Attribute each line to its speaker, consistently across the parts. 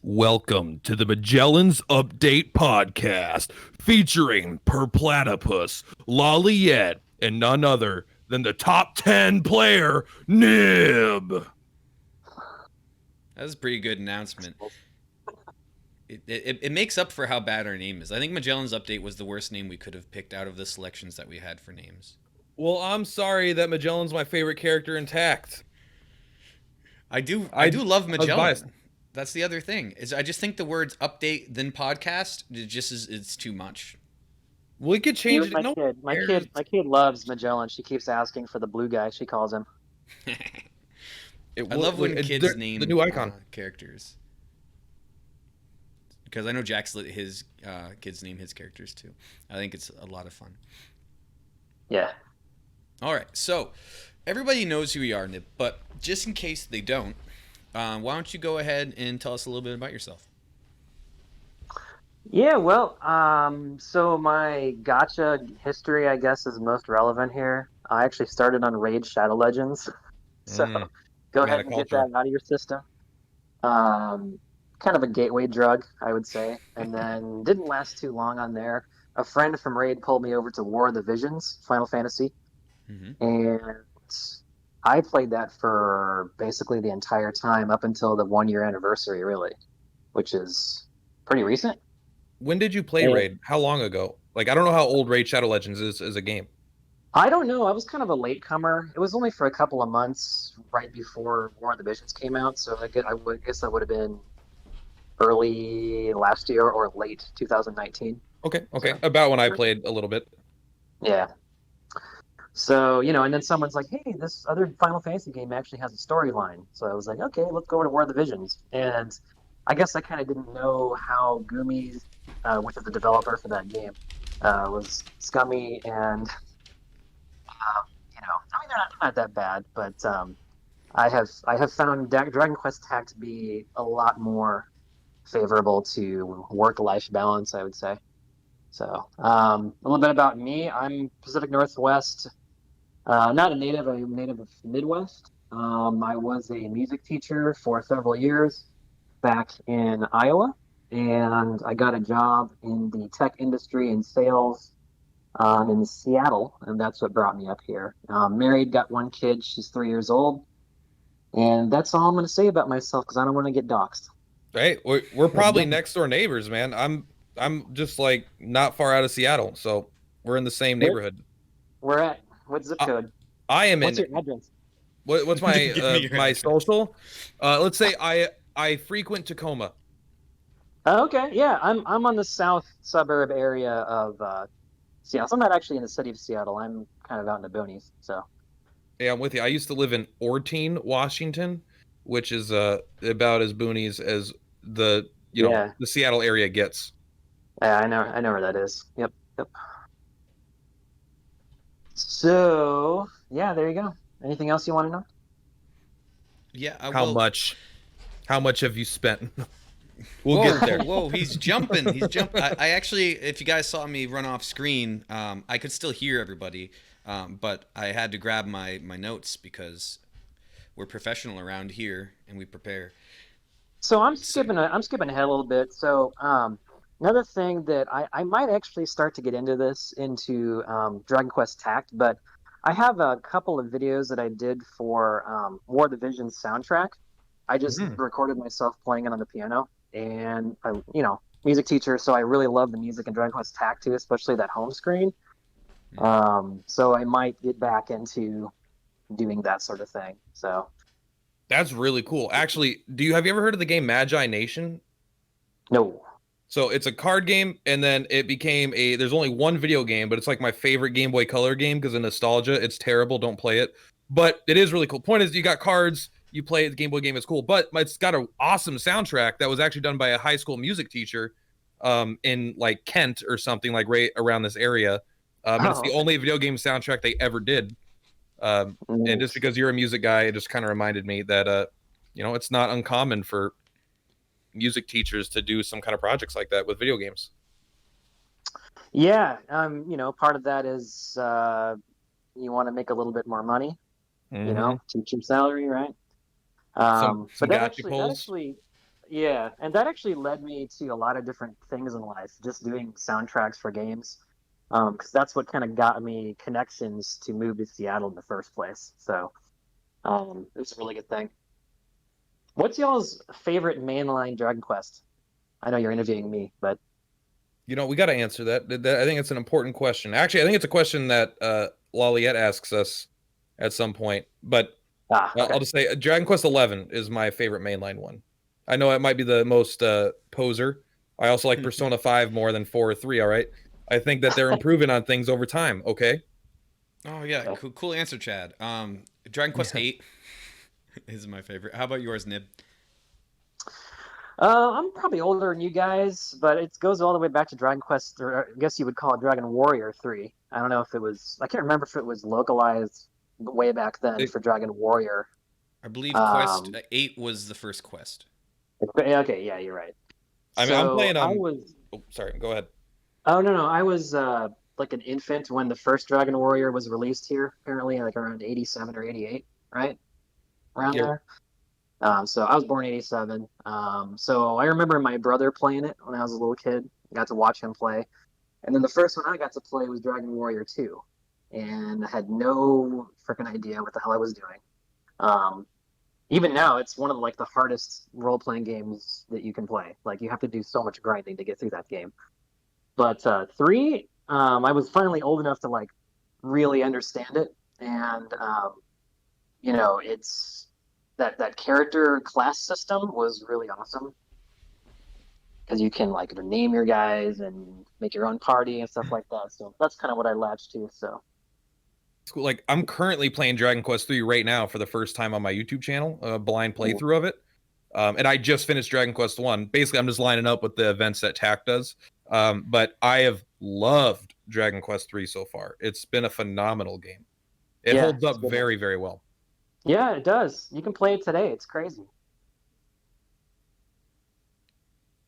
Speaker 1: Welcome to the Magellan's Update Podcast, featuring Per Platypus, Lolliette, and none other than the top 10 player, Nibb.
Speaker 2: That was a pretty good announcement. It makes up for how bad our name is. I think Magellan's Update was the worst name we could have picked out of the selections that we had for names.
Speaker 1: Well, I'm sorry that Magellan's my favorite character intact.
Speaker 2: I do love Magellan. That's the other thing. I just think the words update then podcast it's too much.
Speaker 1: We could change it.
Speaker 3: My kid loves Magellan. She keeps asking for the blue guy. She calls him.
Speaker 2: I love when kids name
Speaker 1: the new icon
Speaker 2: characters, because I know Jack's let his kids name his characters too. I think it's a lot of fun.
Speaker 3: Yeah.
Speaker 2: All right, so everybody knows who we are, Nibb, but just in case they don't, why don't you go ahead and tell us a little bit about yourself?
Speaker 3: Yeah, well, so my gacha history, I guess, is most relevant here. I actually started on Raid Shadow Legends, so go ahead and get that out of your system. Kind of a gateway drug, I would say, and then didn't last too long on there. A friend from Raid pulled me over to War of the Visions, Final Fantasy, and I played that for basically the entire time up until the 1-year anniversary, really, which is pretty recent.
Speaker 1: When did you play Raid? How long ago? Like, I don't know how old Raid Shadow Legends is as a game.
Speaker 3: I don't know. I was kind of a latecomer. It was only for a couple of months right before War of the Visions came out, so I guess that would have been early last year or late 2019.
Speaker 1: Okay. So, about when I played a little bit.
Speaker 3: Yeah. So, and then someone's like, hey, this other Final Fantasy game actually has a storyline. So I was like, okay, let's go over to War of the Visions. And I guess I kind of didn't know how Gumi, which is the developer for that game, was scummy and, I mean, they're not that bad, but I have found Dragon Quest Tact to be a lot more favorable to work-life balance, I would say. So, a little bit about me. I'm Pacific Northwest. Not a native. I'm a native of Midwest. I was a music teacher for several years back in Iowa, and I got a job in the tech industry in sales in Seattle, and that's what brought me up here. Married, got one kid. She's 3 years old, and that's all I'm going to say about myself because I don't want to get doxxed.
Speaker 1: Hey, we're probably next door neighbors, man. I'm just like not far out of Seattle, so we're in the same neighborhood.
Speaker 3: We're at what zip code?
Speaker 1: I am
Speaker 3: What's your address?
Speaker 1: What's my my social? Let's say I frequent Tacoma.
Speaker 3: Okay, yeah, I'm on the south suburb area of Seattle. So I'm not actually in the city of Seattle. I'm kind of out in the boonies. So.
Speaker 1: Yeah, I'm with you. I used to live in Orteen, Washington, which is about as boonies as the the Seattle area gets.
Speaker 3: Yeah, I know where that is. Yep. So yeah, there you go. Anything else you want to know?
Speaker 2: Yeah.
Speaker 1: How much have you spent?
Speaker 2: We'll get there. Whoa, he's jumping. I actually, if you guys saw me run off screen, I could still hear everybody, but I had to grab my notes because we're professional around here and we prepare.
Speaker 3: So I'm skipping ahead a little bit. So another thing that I might actually start to get into Dragon Quest Tact, but I have a couple of videos that I did for War of the Visions soundtrack. I just recorded myself playing it on the piano, and I, music teacher, so I really love the music in Dragon Quest Tact too, especially that home screen. So I might get back into doing that sort of thing. So
Speaker 1: that's really cool. Actually, have you ever heard of the game Magi Nation?
Speaker 3: No.
Speaker 1: So it's a card game, and then it became there's only one video game, but it's like my favorite Game Boy Color game because of nostalgia. It's terrible, don't play it. But it is really cool. Point is, you got cards, you play it, the Game Boy game is cool, but it's got an awesome soundtrack that was actually done by a high school music teacher in like Kent or something, like right around this area. And it's the only video game soundtrack they ever did. And just because you're a music guy, it just kind of reminded me that, it's not uncommon for music teachers to do some kind of projects like that with video games.
Speaker 3: Yeah. Part of that is you want to make a little bit more money, teacher salary, right?
Speaker 1: Some
Speaker 3: but
Speaker 1: gotcha polls.
Speaker 3: Yeah, and that actually led me to a lot of different things in life, just doing soundtracks for games. Because that's what kind of got me connections to move to Seattle in the first place. So, it was a really good thing. What's y'all's favorite mainline Dragon Quest? I know you're interviewing me, but
Speaker 1: You know, we got to answer that. I think it's an important question. Actually, I think it's a question that Laliette asks us at some point. But
Speaker 3: okay.
Speaker 1: I'll just say Dragon Quest 11 is my favorite mainline one. I know it might be the most poser. I also like Persona 5 more than 4 or 3, all right? I think that they're improving on things over time, okay?
Speaker 2: Oh yeah,
Speaker 3: Yeah.
Speaker 2: cool answer, Chad. Dragon Quest 8 is my favorite. How about yours, Nib?
Speaker 3: I'm probably older than you guys, but it goes all the way back to Dragon Quest, or I guess you would call it Dragon Warrior 3. I don't know if it was, I can't remember if it was localized way back then for Dragon Warrior.
Speaker 2: I believe Quest 8 was the first quest.
Speaker 3: Okay, yeah, you're right.
Speaker 1: I mean, I'm
Speaker 3: So
Speaker 1: playing
Speaker 3: I was,
Speaker 1: oh, sorry, go ahead.
Speaker 3: oh no, I was like an infant when the first Dragon Warrior was released here, apparently like around 87 or 88, right? Around
Speaker 1: Yeah.
Speaker 3: there. So I was born in 87. So I remember my brother playing it when I was a little kid. I got to watch him play. And then the first one I got to play was Dragon Warrior 2. And I had no freaking idea what the hell I was doing. Um, Even now, it's one of like the hardest role-playing games that you can play. Like you have to do so much grinding to get through that game. But 3, I was finally old enough to like really understand it. And it's that character class system was really awesome because you can like name your guys and make your own party and stuff like that. So that's kind of what I latched to. So
Speaker 1: Like, I'm currently playing Dragon Quest 3 right now for the first time on my YouTube channel, a blind playthrough of it. And I just finished Dragon Quest 1. Basically, I'm just lining up with the events that TAC does. But I have loved Dragon Quest 3 so far. It's been a phenomenal game. It holds up very, very well.
Speaker 3: Yeah, it does. You can play it today. It's crazy.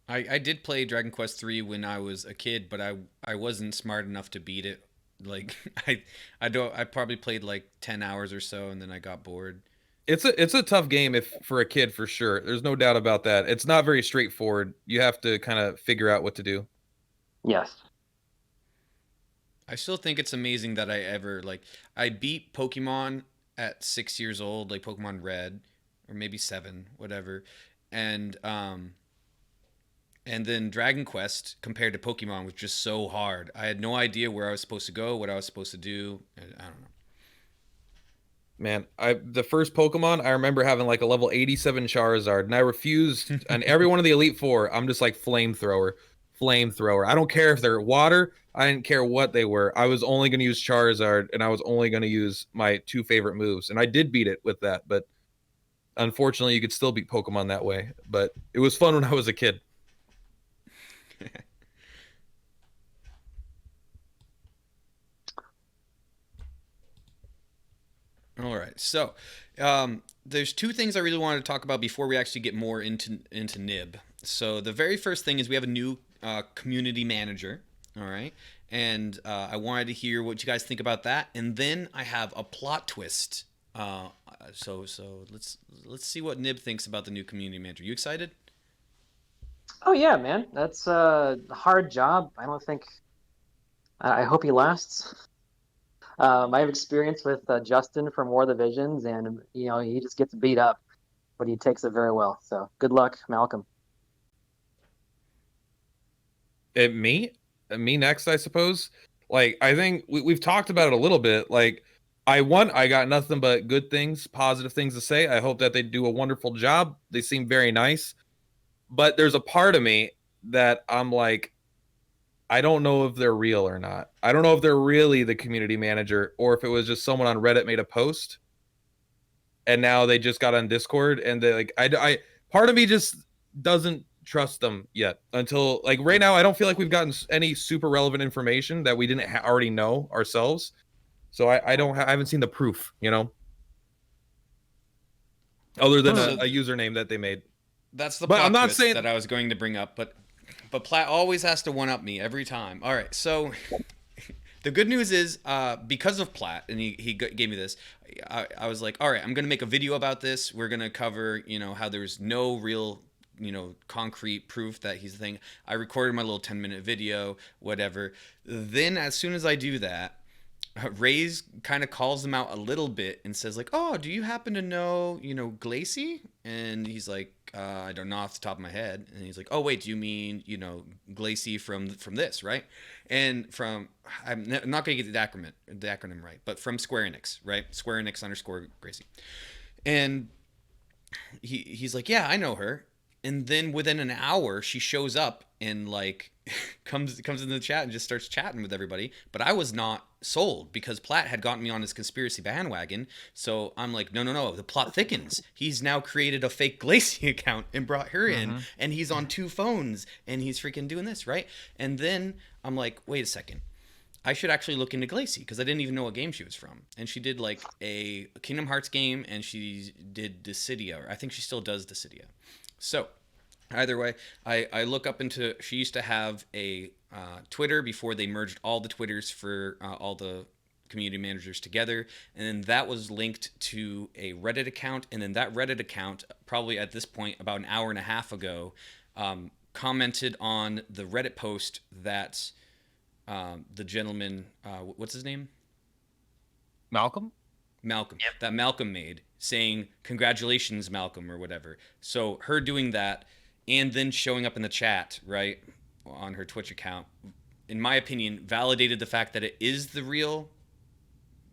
Speaker 2: I did play Dragon Quest 3 when I was a kid, but I wasn't smart enough to beat it. Like I probably played like 10 hours or so and then I got bored.
Speaker 1: It's a tough game if for a kid for sure. There's no doubt about that. It's not very straightforward. You have to kind of figure out what to do.
Speaker 3: Yes.
Speaker 2: I still think it's amazing that I beat Pokemon at 6 years old, like Pokemon Red, or maybe 7, whatever, and then Dragon Quest compared to Pokemon was just so hard. I had no idea where I was supposed to go, what I was supposed to do. I don't know.
Speaker 1: Man, the first Pokemon, I remember having like a level 87 Charizard, and I refused. And every one of the Elite Four, I'm just like flamethrower. I don't care if they're water. I didn't care what they were. I was only going to use Charizard, and I was only going to use my 2 favorite moves. And I did beat it with that, but unfortunately, you could still beat Pokemon that way. But it was fun when I was a kid.
Speaker 2: All right. So, there's 2 things I really wanted to talk about before we actually get more into Nibb. So, the very first thing is we have a new community manager. All right. And I wanted to hear what you guys think about that. And then I have a plot twist. So let's see what Nibb thinks about the new community manager. You excited?
Speaker 3: Oh yeah, man. That's a hard job. I don't think. I hope he lasts. I have experience with Justin from War of the Visions, and he just gets beat up, but he takes it very well. So good luck, Malcolm.
Speaker 1: Me next, I suppose. Like, I think we've talked about it a little bit. Like, I got nothing but good things, positive things to say. I hope that they do a wonderful job. They seem very nice. But there's a part of me that I'm like, I don't know if they're real or not. I don't know if they're really the community manager or if it was just someone on Reddit made a post and now they just got on Discord and they like, I part of me just doesn't trust them yet until like right now. I don't feel like we've gotten any super relevant information that we didn't already know ourselves. So I haven't seen the proof, other than a username that they made.
Speaker 2: That's the
Speaker 1: but
Speaker 2: plot
Speaker 1: I'm not
Speaker 2: twist
Speaker 1: saying
Speaker 2: that I was going to bring up, but Platt always has to one up me every time. All right, so the good news is because of Platt, and he gave me this, I was like, all right, I'm gonna make a video about this. We're gonna cover how there's no real concrete proof that he's the thing. I recorded my little 10-minute video, whatever. Then as soon as I do that, Ray's kind of calls him out a little bit and says like, "Oh, do you happen to know, Glacy?" And he's like, "I don't know off the top of my head." And he's like, "Oh, wait, do you mean, Glacy from this, right?" And I'm not going to get the acronym right, but from Square Enix, right? Square Enix _ Gracie. And he's like, "Yeah, I know her." And then within an hour, she shows up and like comes in the chat and just starts chatting with everybody. But I was not sold because Platt had gotten me on his conspiracy bandwagon. So I'm like, no, the plot thickens. He's now created a fake Glacy account and brought her in, and he's on 2 phones and he's freaking doing this, right? And then I'm like, wait a second. I should actually look into Glacy because I didn't even know what game she was from. And she did like a Kingdom Hearts game, and she did Dissidia, or I think she still does Dissidia. So either way, I look up into, she used to have a Twitter before they merged all the Twitters for all the community managers together. And then that was linked to a Reddit account. And then that Reddit account, probably at this point, about an hour and a half ago, commented on the Reddit post that the gentleman, what's his name?
Speaker 1: Malcolm.
Speaker 2: Yep. That Malcolm made, saying congratulations Malcolm or whatever. So her doing that and then showing up in the chat, right, on her Twitch account, in my opinion, validated the fact that it is the real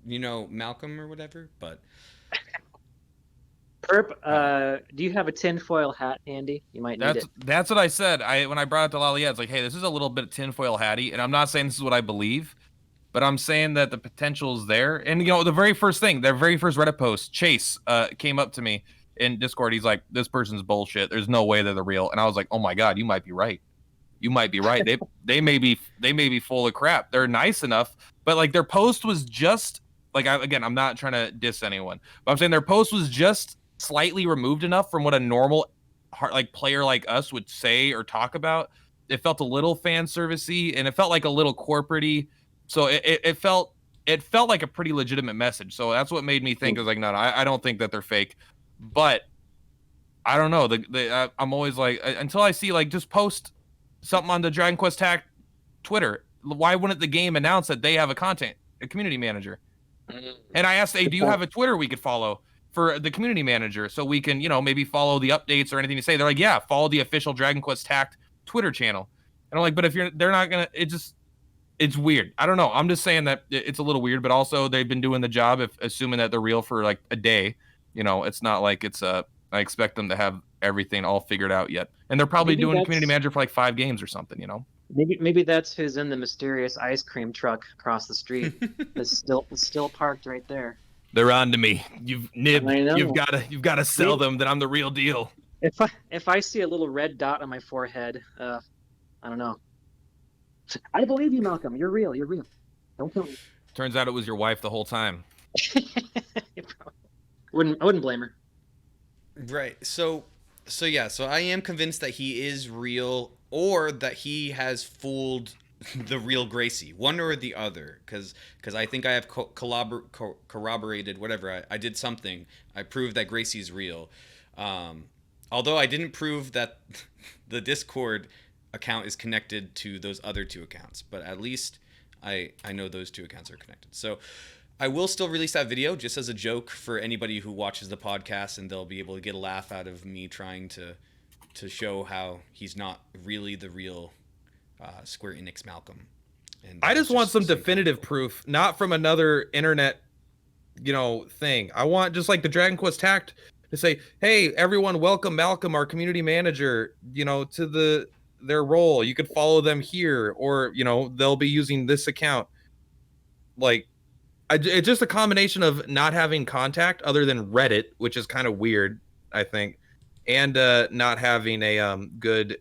Speaker 2: Malcolm or whatever. But
Speaker 3: Perp, do you have a tinfoil hat handy? You might need it.
Speaker 1: That's what I said. When I brought it to Lalia, it's like, hey, this is a little bit tinfoil hatty, and I'm not saying this is what I believe, but I'm saying that the potential is there. And the very first Reddit post, Chase came up to me in Discord. He's like, "This person's bullshit. There's no way they're the real." And I was like, "Oh my god, you might be right. You might be right. They may be full of crap. They're nice enough, but like their post was just like, I'm not trying to diss anyone, but I'm saying their post was just slightly removed enough from what a normal player like us would say or talk about. It felt a little fan servicey, and it felt like a little corporate-y. So it felt like a pretty legitimate message. So that's what made me think, it was like, no, I don't think that they're fake. But I don't know. I'm always like, until I see like just post something on the Dragon Quest Tac Twitter. Why wouldn't the game announce that they have a community manager? And I asked, hey, do you have a Twitter we could follow for the community manager so we can, maybe follow the updates or anything you say? They're like, yeah, follow the official Dragon Quest Tac Twitter channel. And I'm like, but they're not gonna. It's weird. I don't know. I'm just saying that it's a little weird, but also they've been doing the job of assuming that they're real for like a day. It's not like it's I expect them to have everything all figured out yet. And they're probably doing a community manager for like 5 games or something,
Speaker 3: Maybe that's who's in the mysterious ice cream truck across the street. It's still parked right there.
Speaker 1: They're on to me. Nibb, you've gotta sell them that I'm the real deal.
Speaker 3: If I see a little red dot on my forehead, I don't know. I believe you, Malcolm. You're real. Don't kill me.
Speaker 1: Turns out it was your wife the whole time.
Speaker 3: I wouldn't blame her.
Speaker 2: Right. So I am convinced that he is real, or that he has fooled the real Gracie, one or the other. Because I think I have corroborated whatever. I did something. I proved that Gracie's real. Although I didn't prove that the Discord account is connected to those other 2 accounts, but at least I know those 2 accounts are connected. So I will still release that video just as a joke for anybody who watches the podcast, and they'll be able to get a laugh out of me trying to show how he's not really the real Square Enix Malcolm. And
Speaker 1: I just want some definitive proof, not from another internet, thing. I want just like the Dragon Quest Tact to say, hey, everyone, welcome Malcolm, our community manager, to their role. You could follow them here, or they'll be using this account. Like, it's just a combination of not having contact other than Reddit, which is kind of weird, I think, and not having a good.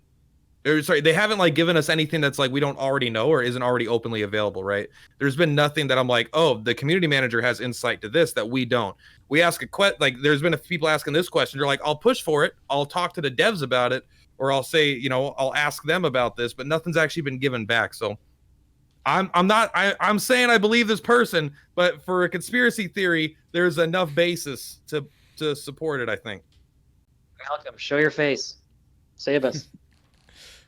Speaker 1: They haven't like given us anything that's like we don't already know or isn't already openly available, right? There's been nothing that I'm like, oh, the community manager has insight to this that we don't. We ask there's been a few people asking this question. They're like, I'll push for it. I'll talk to the devs about it. Or I'll say, I'll ask them about this, but nothing's actually been given back. So I'm saying I believe this person, but for a conspiracy theory, there's enough basis to support it, I think.
Speaker 3: Malcolm, show your face. Save us.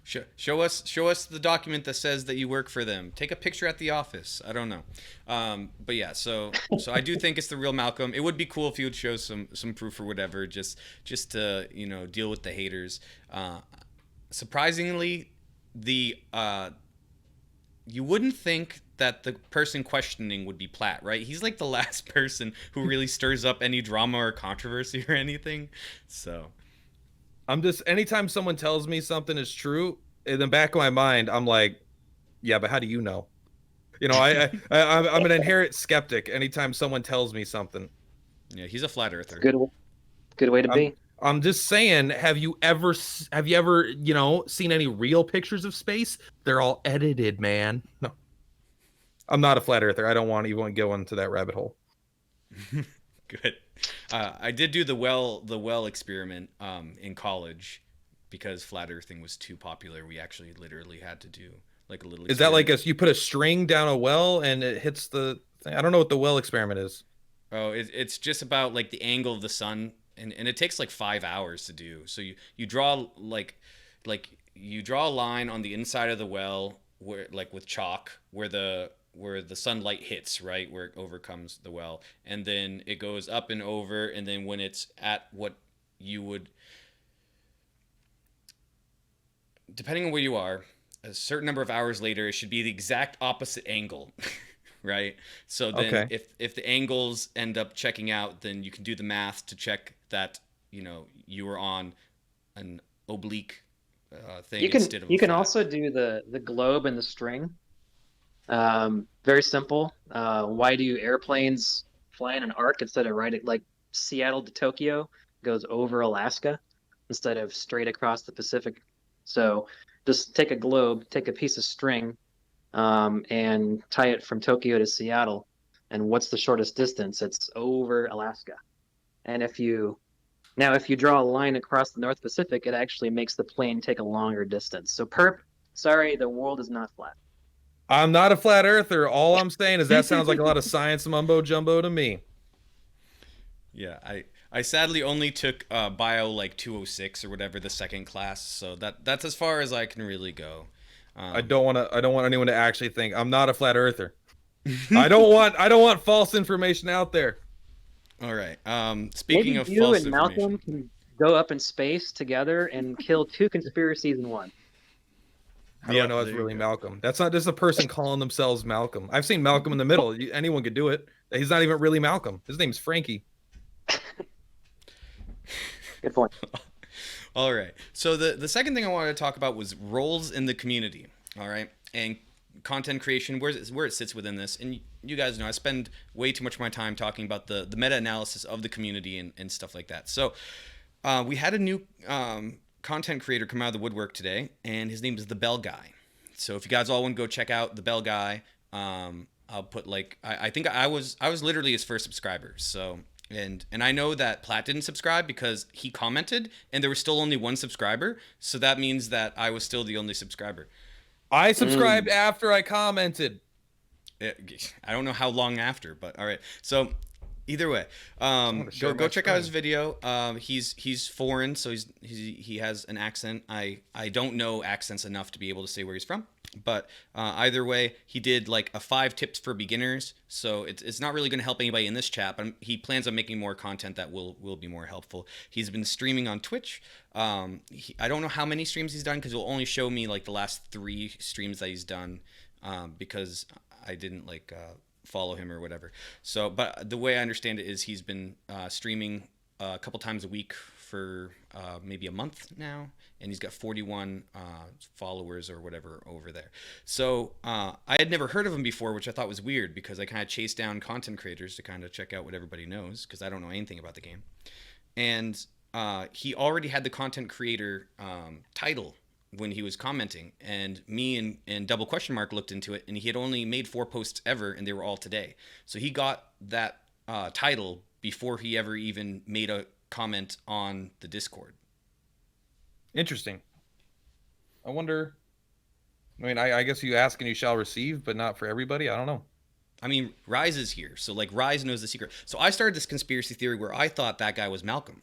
Speaker 2: Show us the document that says that you work for them. Take a picture at the office. I don't know, but yeah. So I do think it's the real Malcolm. It would be cool if you would show some proof or whatever, just to deal with the haters. Surprisingly, you wouldn't think that the person questioning would be Platt, right? He's like the last person who really stirs up any drama or controversy or anything. So.
Speaker 1: I'm just, anytime someone tells me something is true, in the back of my mind, I'm like, yeah, but how do you know? I'm an inherent skeptic anytime someone tells me something.
Speaker 2: Yeah, he's a flat earther.
Speaker 3: Good way to be.
Speaker 1: I'm just saying, have you ever, seen any real pictures of space? They're all edited, man. No. I'm not a flat earther. I don't want to even go into that rabbit hole.
Speaker 2: Good. I did do the well experiment in college because flat earthing was too popular. We actually literally had to do like a little.
Speaker 1: Is that like you put a string down a well and it hits the thing? I don't know what the well experiment is.
Speaker 2: Oh, it's just about like the angle of the sun, and it takes like 5 hours to do. So you draw you draw a line on the inside of the well where with chalk where the sunlight hits, right, where it overcomes the well, and then it goes up and over, and then when it's at what you would, depending on where you are, a certain number of hours later, it should be the exact opposite angle. Right? So then
Speaker 1: okay.
Speaker 2: if the angles end up checking out, then you can do the math to check that you were on an oblique thing instead of
Speaker 3: you can
Speaker 2: flat.
Speaker 3: also do the globe and the string. Very simple. Why do airplanes fly in an arc instead of like Seattle to Tokyo goes over Alaska instead of straight across the Pacific? So just take a globe, take a piece of string, and tie it from Tokyo to Seattle. And what's the shortest distance? It's over Alaska. And if you draw a line across the North Pacific, it actually makes the plane take a longer distance. So sorry, the world is not flat.
Speaker 1: I'm not a flat earther. All I'm saying is that sounds like a lot of science mumbo jumbo to me.
Speaker 2: Yeah, I sadly only took bio like 206 or whatever, the second class, so that's as far as I can really go.
Speaker 1: I don't want anyone to actually think I'm not a flat earther. I don't want false information out there.
Speaker 2: All right. Speaking of
Speaker 3: you
Speaker 2: false
Speaker 3: and
Speaker 2: information,
Speaker 3: Malcolm can go up in space together and kill two conspiracies in one.
Speaker 1: How do I know it's really Malcolm? That's not just a person calling themselves Malcolm. I've seen Malcolm in the Middle. Anyone could do it. He's not even really Malcolm. His name's Frankie.
Speaker 3: Good point.
Speaker 2: All right. So the second thing I wanted to talk about was roles in the community. All right. And content creation, where it sits within this. And you guys know I spend way too much of my time talking about the meta-analysis of the community and stuff like that. So we had a new content creator come out of the woodwork today, and his name is The Bell Guy. So if you guys all want to go check out The Bell Guy, I'll put I think I was literally his first subscriber. So and I know that Platt didn't subscribe because he commented and there was still only one subscriber. So that means that I was still the only subscriber.
Speaker 1: I subscribed after I commented.
Speaker 2: I don't know how long after, but all right. So either way, go check out his video. He's foreign, so he has an accent. I don't know accents enough to be able to say where he's from, but either way, he did like a 5 tips for beginners. So it's not really going to help anybody in this chat, but he plans on making more content that will be more helpful. He's been streaming on Twitch. I don't know how many streams he's done because it'll only show me like the last 3 streams that he's done because I didn't follow him or whatever. So, but the way I understand it is he's been streaming a couple times a week for maybe a month now, and he's got 41 followers or whatever over there. So I had never heard of him before, which I thought was weird because I kind of chase down content creators to kind of check out what everybody knows because I don't know anything about the game. And he already had the content creator title when he was commenting, and me and double question mark looked into it, and he had only made 4 posts ever, and they were all today. So he got that title before he ever even made a comment on the Discord.
Speaker 1: Interesting. I wonder. I mean, I guess you ask and you shall receive, but not for everybody. I don't know.
Speaker 2: I mean, Rise is here, so like Rise knows the secret. So I started this conspiracy theory where I thought that guy was Malcolm.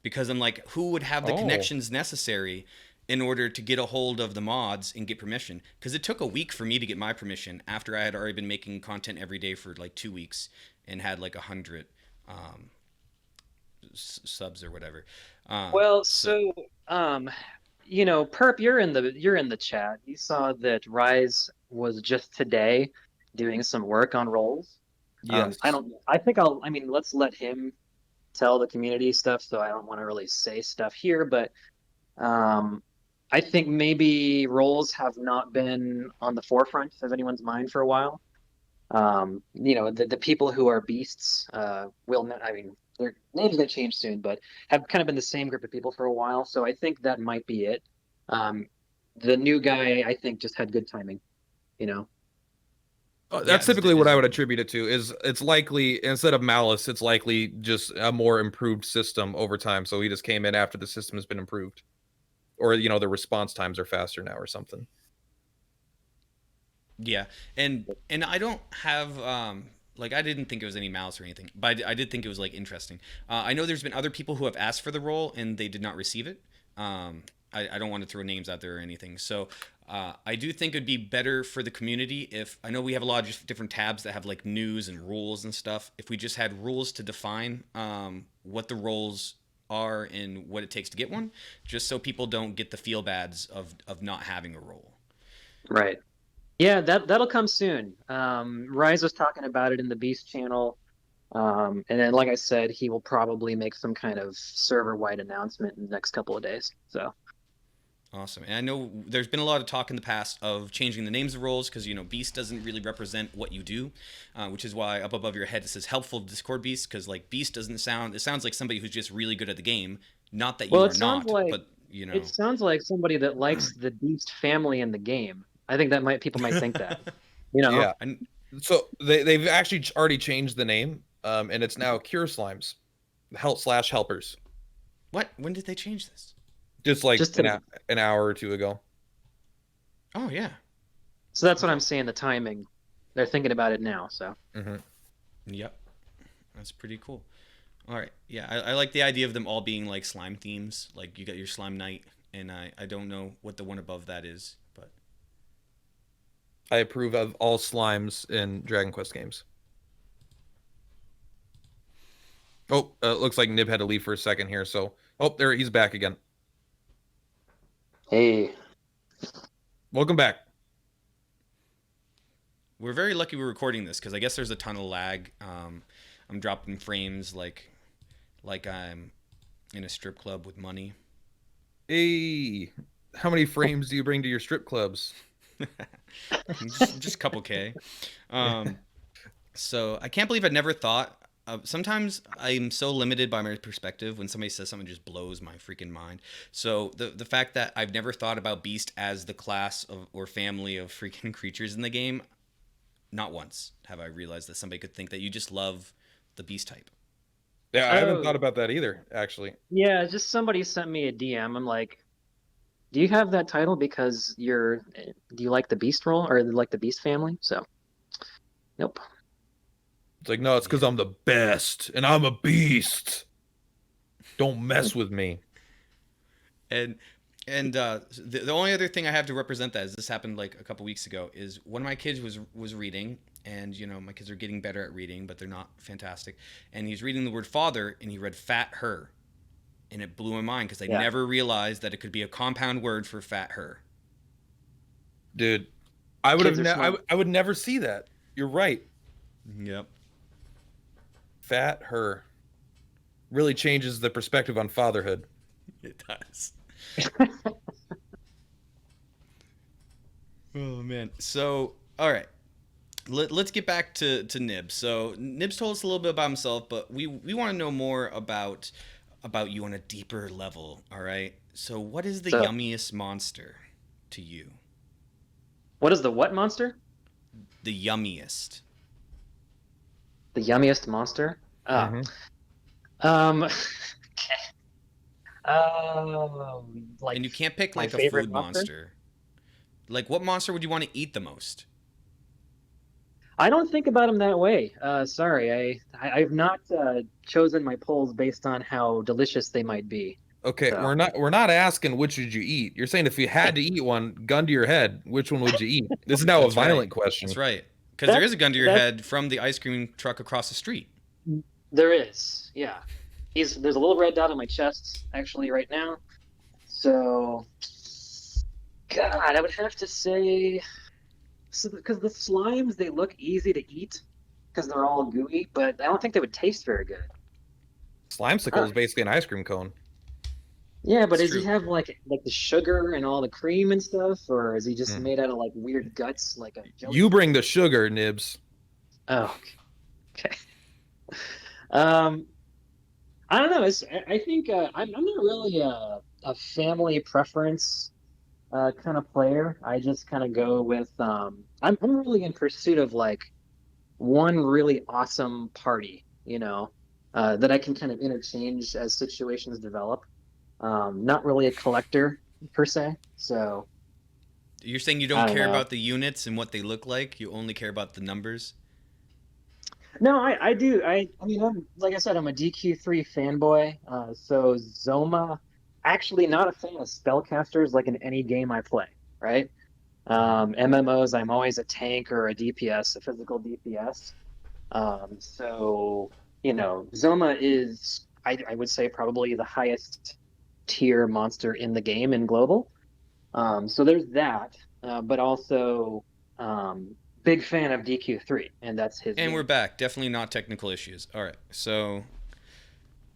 Speaker 2: because I'm like, who would have the
Speaker 1: Oh.
Speaker 2: connections necessary in order to get a hold of the mods and get permission? Because it took a week for me to get my permission after I had already been making content every day for like 2 weeks and had like 100 subs or whatever.
Speaker 3: Well, so you know, Perp, you're in the chat. You saw that Rise was just today doing some work on roles.
Speaker 1: Yes.
Speaker 3: I mean, let's let him tell the community stuff, so I don't want to really say stuff here, but I think maybe roles have not been on the forefront of anyone's mind for a while. You know, the people who are beasts will not, I mean, their names may change soon, but have kind of been the same group of people for a while. So I think that might be it. The new guy, I think, just had good timing, you know.
Speaker 1: That's typically what I would attribute it to. Is it's likely, instead of malice, it's likely just a more improved system over time. So he just came in after the system has been improved, or you know, the response times are faster now or something.
Speaker 2: Yeah, and I don't have like, I didn't think it was any malice or anything, but I did think it was like interesting. I know there's been other people who have asked for the role and they did not receive it. I don't want to throw names out there or anything. So I do think it'd be better for the community if, I know we have a lot of different tabs that have like news and rules and stuff. If we just had rules to define what the roles are and what it takes to get one, just so people don't get the feel bads of not having a role.
Speaker 3: Right. Yeah, that'll come soon. Rise was talking about it in the Beast channel. And then, like I said, he will probably make some kind of server-wide announcement in the next couple of days. So
Speaker 2: awesome. And I know there's been a lot of talk in the past of changing the names of roles because, you know, Beast doesn't really represent what you do, which is why up above your head it says helpful Discord Beast, because like Beast doesn't sound, it sounds like somebody who's just really good at the game. Not that you are not, but you know.
Speaker 3: It sounds like somebody that likes the Beast family in the game. I think that people might think that, you know.
Speaker 1: Yeah. And so they've actually already changed the name, and it's now Cure Slimes, /helpers.
Speaker 2: What? When did they change this?
Speaker 1: Just like an hour or two ago.
Speaker 2: Oh yeah.
Speaker 3: So that's what I'm saying. The timing, they're thinking about it now. So.
Speaker 1: Mm-hmm.
Speaker 2: Yep. That's pretty cool. All right. Yeah, I like the idea of them all being like slime themes. Like you got your Slime Knight, and I don't know what the one above that is, but
Speaker 1: I approve of all slimes in Dragon Quest games. Oh, looks like Nibb had to leave for a second here. So, there he's back again.
Speaker 3: Hey.
Speaker 1: Welcome back.
Speaker 2: We're very lucky we're recording this because I guess there's a ton of lag. I'm dropping frames like I'm in a strip club with money.
Speaker 1: Hey, how many frames do you bring to your strip clubs?
Speaker 2: just a couple K. So I can't believe I never thought. Sometimes I'm so limited by my perspective when somebody says something just blows my freaking mind. So the fact that I've never thought about Beast as the class of or family of freaking creatures in the game, not once have I realized that somebody could think that you just love the Beast type.
Speaker 1: Yeah, I haven't thought about that either, actually.
Speaker 3: Yeah, just somebody sent me a DM. I'm like, do you have that title because do you like the Beast role or like the Beast family? So, nope.
Speaker 1: It's like, no, it's because I'm the best and I'm a beast. Don't mess with me.
Speaker 2: And the only other thing I have to represent that is this happened like a couple weeks ago is one of my kids was reading, and you know my kids are getting better at reading, but they're not fantastic. And he's reading the word father, and he read fat her, and it blew my mind because I never realized that it could be a compound word for fat her.
Speaker 1: Dude, I would never see that. You're right.
Speaker 2: Yep.
Speaker 1: Fat her really changes the perspective on fatherhood.
Speaker 2: It does. Oh man. So all right, let's get back to Nibb. So Nibb's told us a little bit about himself, but we want to know more about you on a deeper level. All right. So what is the yummiest monster to you?
Speaker 3: What is the what monster?
Speaker 2: The yummiest.
Speaker 3: The yummiest monster? Okay. Like,
Speaker 2: and you can't pick like a food monster. Like what monster would you want to eat the most?
Speaker 3: I don't think about them that way. Sorry, I've not chosen my polls based on how delicious they might be.
Speaker 1: Okay,
Speaker 3: So
Speaker 1: we're not asking which would you eat. You're saying if you had to eat one, gun to your head, which one would you eat? This is now a
Speaker 2: That's right.
Speaker 1: violent question.
Speaker 2: That's right. Because there is a gun to your
Speaker 3: that's
Speaker 2: head from the ice cream truck across the street.
Speaker 3: there is, yeah. There's a little red dot on my chest actually right now. So, God, I would have to say, because the slimes they look easy to eat because they're all gooey, but I don't think they would taste very good.
Speaker 1: Slimesicle is basically an ice cream cone.
Speaker 3: Yeah, but
Speaker 2: It's
Speaker 3: does he
Speaker 2: true.
Speaker 3: have like the sugar and all the cream and stuff, or is he just
Speaker 1: Hmm.
Speaker 3: made out of like weird guts, like a
Speaker 1: You
Speaker 3: jelly?
Speaker 1: bring the sugar, Nibs.
Speaker 3: Oh, okay. Um, I don't know. I think I'm not really a family preference kind of player. I just kind of go with I'm really in pursuit of like one really awesome party, that I can kind of interchange as situations develop. Not really a collector per se. So
Speaker 2: You're saying you
Speaker 3: I
Speaker 2: don't
Speaker 3: don't
Speaker 2: care
Speaker 3: know.
Speaker 2: about the units and what they look like. You only care about the numbers.
Speaker 3: No, I do. I mean, like I said, I'm a DQ3 fanboy. So Zoma, actually not a fan of spellcasters like in any game I play, right? MMOs, I'm always a tank or a DPS, a physical DPS. So, Zoma is, I would say, probably the highest tier monster in the game in global. So there's that, but also big fan of DQ3, and that's his
Speaker 2: And we're
Speaker 3: game.
Speaker 2: back. Definitely not technical issues. All right. So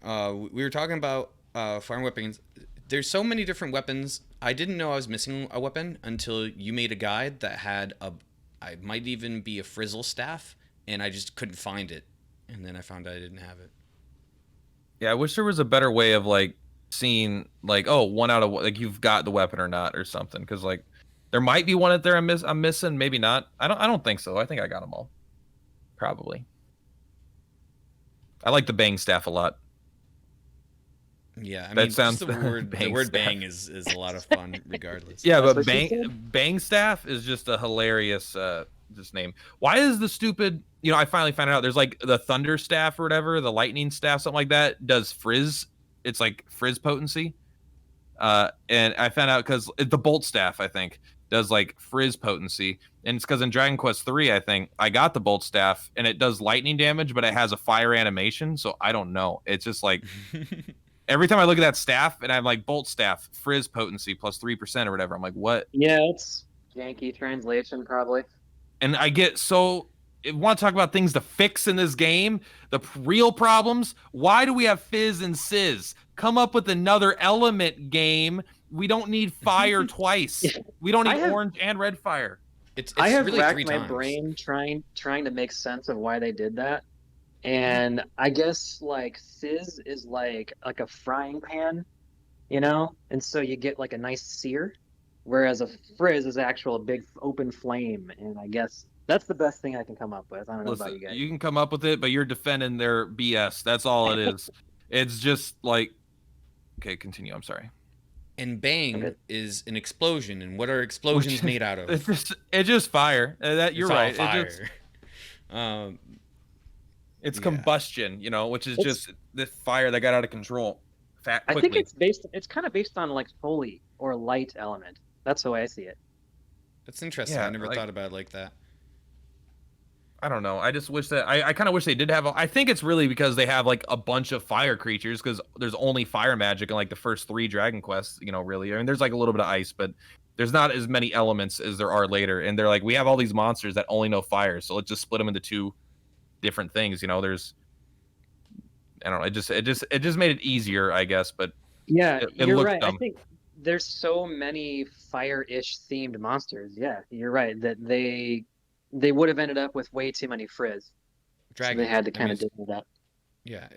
Speaker 2: we were talking about firing weapons. There's so many different weapons. I didn't know I was missing a weapon until you made a guide that had I might even be a frizzle staff, and I just couldn't find it. And then I found out I didn't have it.
Speaker 1: Yeah, I wish there was a better way of like seeing like, oh, one out of like you've got the weapon or not or something. Because like there might be one out there I'm missing, maybe not. I don't think so. I think I got them all. Probably. I like the bang staff a lot.
Speaker 2: Yeah, I
Speaker 1: That
Speaker 2: mean, just
Speaker 1: sounds
Speaker 2: the
Speaker 1: bang
Speaker 2: word
Speaker 1: staff.
Speaker 2: bang is a lot of fun, regardless.
Speaker 1: Yeah,
Speaker 3: That's
Speaker 1: but
Speaker 3: what she
Speaker 1: bang
Speaker 3: said.
Speaker 1: bang staff is just a hilarious just name. Why is the stupid, I finally found out there's like the thunder staff or whatever, the lightning staff, something like that, does frizz. It's like frizz potency. And I found out because the bolt staff, I think, does like frizz potency. And it's because in Dragon Quest 3, I think I got the bolt staff and it does lightning damage, but it has a fire animation. So I don't know. It's just like every time I look at that staff and I'm like bolt staff, frizz potency plus 3% or whatever. I'm like, what?
Speaker 3: Yeah, it's janky translation probably.
Speaker 1: And I get so want to talk about things to fix in this game, the real problems. Why do we have fizz and sizz? Come up with another element game. We don't need fire twice. We don't
Speaker 3: I
Speaker 1: need
Speaker 3: have
Speaker 1: orange and red fire.
Speaker 3: I
Speaker 2: It's
Speaker 3: have
Speaker 2: really
Speaker 3: racked
Speaker 2: three
Speaker 3: my
Speaker 2: times.
Speaker 3: brain trying to make sense of why they did that. And I guess like fizz is like a frying pan, and so you get like a nice sear, whereas a frizz is actual big open flame. And I guess that's the best thing I can come up with. I don't know about
Speaker 1: Listen,
Speaker 3: you guys.
Speaker 1: you can come up with it, but you're defending their BS. That's all it is. It's just like, okay, continue. I'm sorry.
Speaker 2: And
Speaker 3: Okay.
Speaker 2: bang is an explosion. And what are
Speaker 1: Which
Speaker 2: explosions made out of?
Speaker 1: it's just fire. That you're
Speaker 2: It's all
Speaker 1: right. It just
Speaker 2: fire. Um,
Speaker 1: it's
Speaker 2: yeah.
Speaker 1: combustion, which is
Speaker 3: It's
Speaker 1: just the fire that got out of control
Speaker 3: I think
Speaker 1: quickly.
Speaker 3: it's kind of based on like holy or light element. That's the way I see it.
Speaker 2: That's interesting. I
Speaker 1: Yeah,
Speaker 2: never
Speaker 1: like
Speaker 2: thought about it like that.
Speaker 1: I don't know. I just wish that I kind of wish they did have. I think it's really because they have like a bunch of fire creatures because there's only fire magic in like the first 3 Dragon Quests. Really. I mean, there's like a little bit of ice, but there's not as many elements as there are later. And they're like, we have all these monsters that only know fire, so let's just split them into 2 different things. There's I don't know. It just made it easier, I guess, but
Speaker 3: Yeah,
Speaker 1: it
Speaker 3: you're
Speaker 1: looked
Speaker 3: right. I
Speaker 1: dumb.
Speaker 3: think there's so many fire-ish themed monsters. Yeah, you're right that they would have ended up with way too many frizz. So they
Speaker 2: Dragon.
Speaker 3: had to
Speaker 2: I mean,
Speaker 3: kind of dig it up.
Speaker 2: yeah.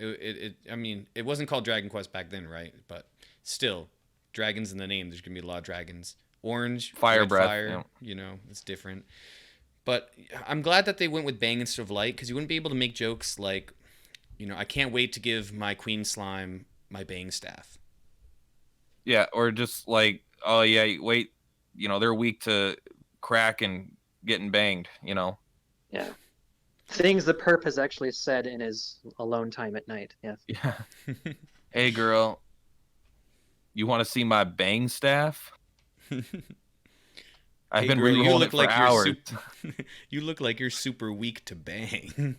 Speaker 2: I mean, it wasn't called Dragon Quest back then, right? But still, dragons in the name. There's gonna be a lot of dragons. Orange,
Speaker 1: Fire
Speaker 2: red
Speaker 1: breath.
Speaker 2: fire. It's different. But I'm glad that they went with bang instead of light because you wouldn't be able to make jokes like, I can't wait to give my queen slime my bang staff.
Speaker 1: Yeah, or just like, oh yeah, wait, they're weak to crack and getting banged.
Speaker 3: Yeah. Things the perp has actually said in his alone time at night. Yes.
Speaker 1: Yeah. Hey, girl, you want to see my bang staff? I've
Speaker 2: Hey
Speaker 1: been
Speaker 2: girl, you
Speaker 1: re-rolling
Speaker 2: look
Speaker 1: it for
Speaker 2: like
Speaker 1: hours.
Speaker 2: you look like you're super weak to bang.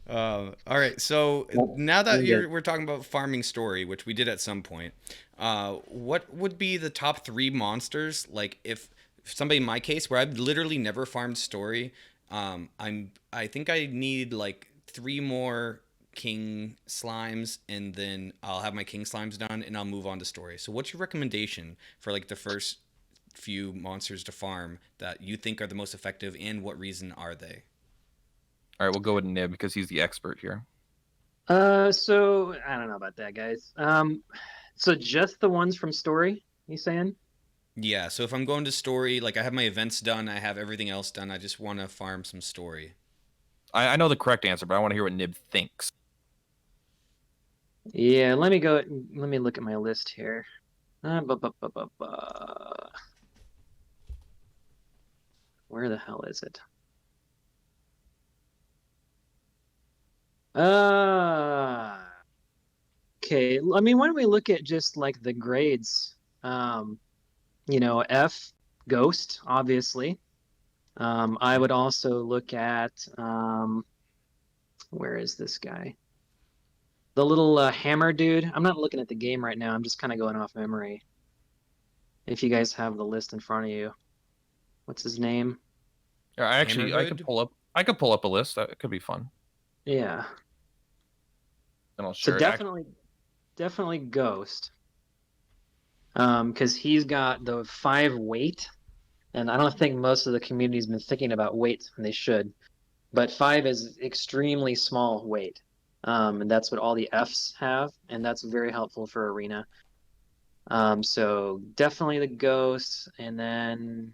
Speaker 2: All right, so now that we're talking about farming story, which we did at some point, what would be the top 3 monsters? Like if somebody in my case, where I've literally never farmed story, I think I need like 3 more king slimes, and then I'll have my king slimes done, and I'll move on to story. So what's your recommendation for like the first few monsters to farm that you think are the most effective, and what reason are they?
Speaker 1: All right, we'll go with Nibb because he's the expert here.
Speaker 3: So I don't know about that, guys. So just the ones from story, you saying?
Speaker 2: Yeah, so if I'm going to story, like I have my events done, I have everything else done, I just want to farm some story.
Speaker 1: I know the correct answer, but I want to hear what Nibb thinks.
Speaker 3: Yeah, let me go. Let me look at my list here. Where the hell is it? Okay. I mean, why don't we look at just like the grades? F, Ghost, obviously. I would also look at where is this guy? The little hammer dude. I'm not looking at the game right now. I'm just kind of going off memory. If you guys have the list in front of you, what's his name?
Speaker 1: Yeah, I
Speaker 2: Hammerhood?
Speaker 1: could pull up a list. That could be fun.
Speaker 3: Yeah.
Speaker 1: And I'll
Speaker 3: So
Speaker 1: share it.
Speaker 3: definitely Ghost. Because he's got the 5 weight, and I don't think most of the community's been thinking about weight, and they should. But 5 is extremely small weight. And that's what all the Fs have, and that's very helpful for arena. So definitely the Ghost, and then,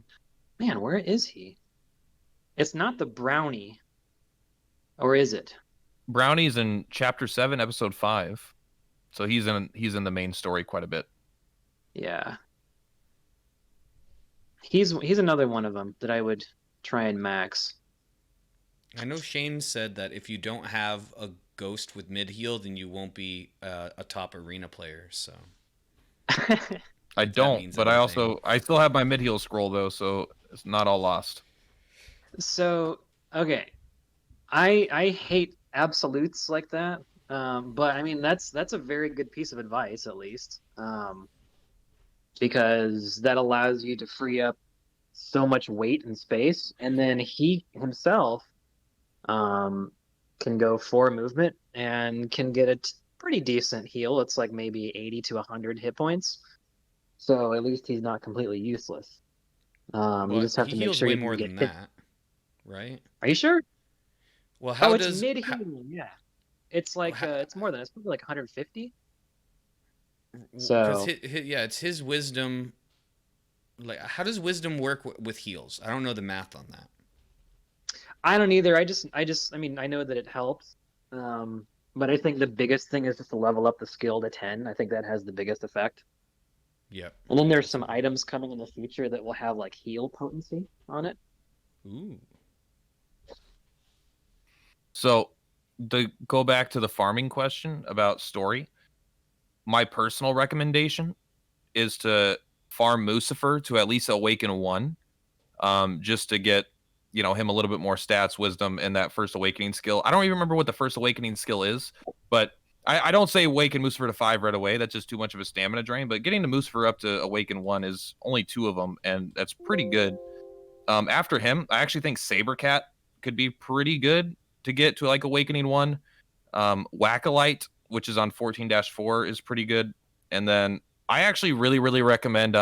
Speaker 3: man, where is he? It's not the Brownie, or is it?
Speaker 1: Brownie's in Chapter 7, Episode 5, so he's in the main story quite a bit.
Speaker 3: Yeah. He's another one of them that I would try and max.
Speaker 2: I know Shane said that if you don't have a ghost with mid heal, then you won't be a top arena player. So
Speaker 1: I don't,
Speaker 2: means
Speaker 1: but
Speaker 2: anything.
Speaker 1: I still have my mid-heal scroll though, so it's not all lost.
Speaker 3: So, okay. I hate absolutes like that. But I mean that's a very good piece of advice at least. Because that allows you to free up so much weight and space, and then he himself can go 4 movement and can get a pretty decent heal. It's like maybe 80 to 100 hit points. So at least he's not completely useless. You
Speaker 2: Well,
Speaker 3: just have
Speaker 2: he
Speaker 3: to make
Speaker 2: heals
Speaker 3: sure
Speaker 2: way
Speaker 3: you can
Speaker 2: more
Speaker 3: get
Speaker 2: than
Speaker 3: hit.
Speaker 2: that, right?
Speaker 3: Are you sure?
Speaker 2: Well,
Speaker 3: Oh,
Speaker 2: how
Speaker 3: it's
Speaker 2: does
Speaker 3: mid
Speaker 2: how,
Speaker 3: healing. Yeah, it's like it's more than it's probably like 150.
Speaker 2: because
Speaker 3: So
Speaker 2: yeah, it's his wisdom. Like, how does wisdom work with heals? I don't know the math on that.
Speaker 3: I don't either. I mean, I know that it helps. But I think the biggest thing is just to level up the skill to 10. I think that has the biggest effect.
Speaker 2: Yep.
Speaker 3: And then there's some items coming in the future that will have like heal potency on it.
Speaker 2: Ooh.
Speaker 1: So, to go back to the farming question about story, my personal recommendation is to farm Mucifer to at least awaken 1, just to get him a little bit more stats, wisdom, and that first awakening skill. I don't even remember what the first awakening skill is, but I don't say awaken Mucifer to 5 right away. That's just too much of a stamina drain. But getting the Mucifer up to awaken 1 is only 2 of them, and that's pretty good. After him, I actually think Sabercat could be pretty good to get to like awakening 1. Wackolite, which is on 14-4, is pretty good. And then I actually really, really recommend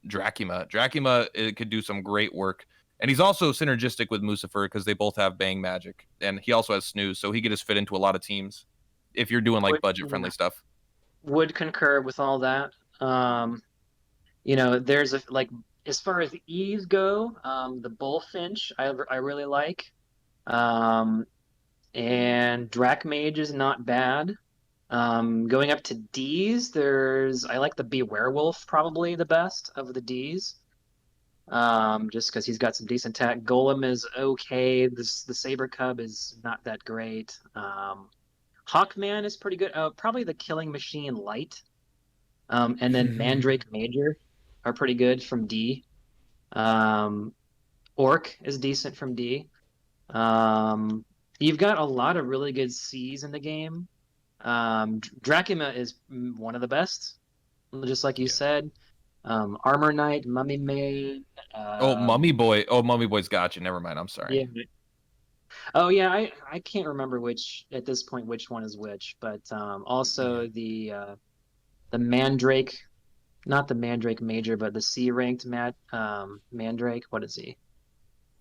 Speaker 1: Dracula. Dracula, it could do some great work. And he's also synergistic with Mucifer because they both have Bang Magic. And he also has Snooze, so he could just fit into a lot of teams if you're doing like budget-friendly stuff.
Speaker 3: Would concur with all that. There's like as far as E's go, the Bullfinch I really like. And Dracmage is not bad. Going up to D's, I like the Bewerewolf probably the best of the D's. just because he's got some decent attack. Golem is okay. The Saber Cub is not that great. Hawkman is pretty good. Probably the Killing Machine Light. And then Mandrake Major are pretty good from D. Orc is decent from D. You've got a lot of really good Cs in the game. Dracula is one of the best, just like you said. Armor Knight, Mummy Maid.
Speaker 1: Mummy Boy. Oh, Mummy Boy's got you. Never mind. I'm sorry.
Speaker 3: Yeah. Oh yeah, I can't remember which at this point which one is which, but also the Mandrake, not the Mandrake Major, but the C ranked Mandrake. What is he?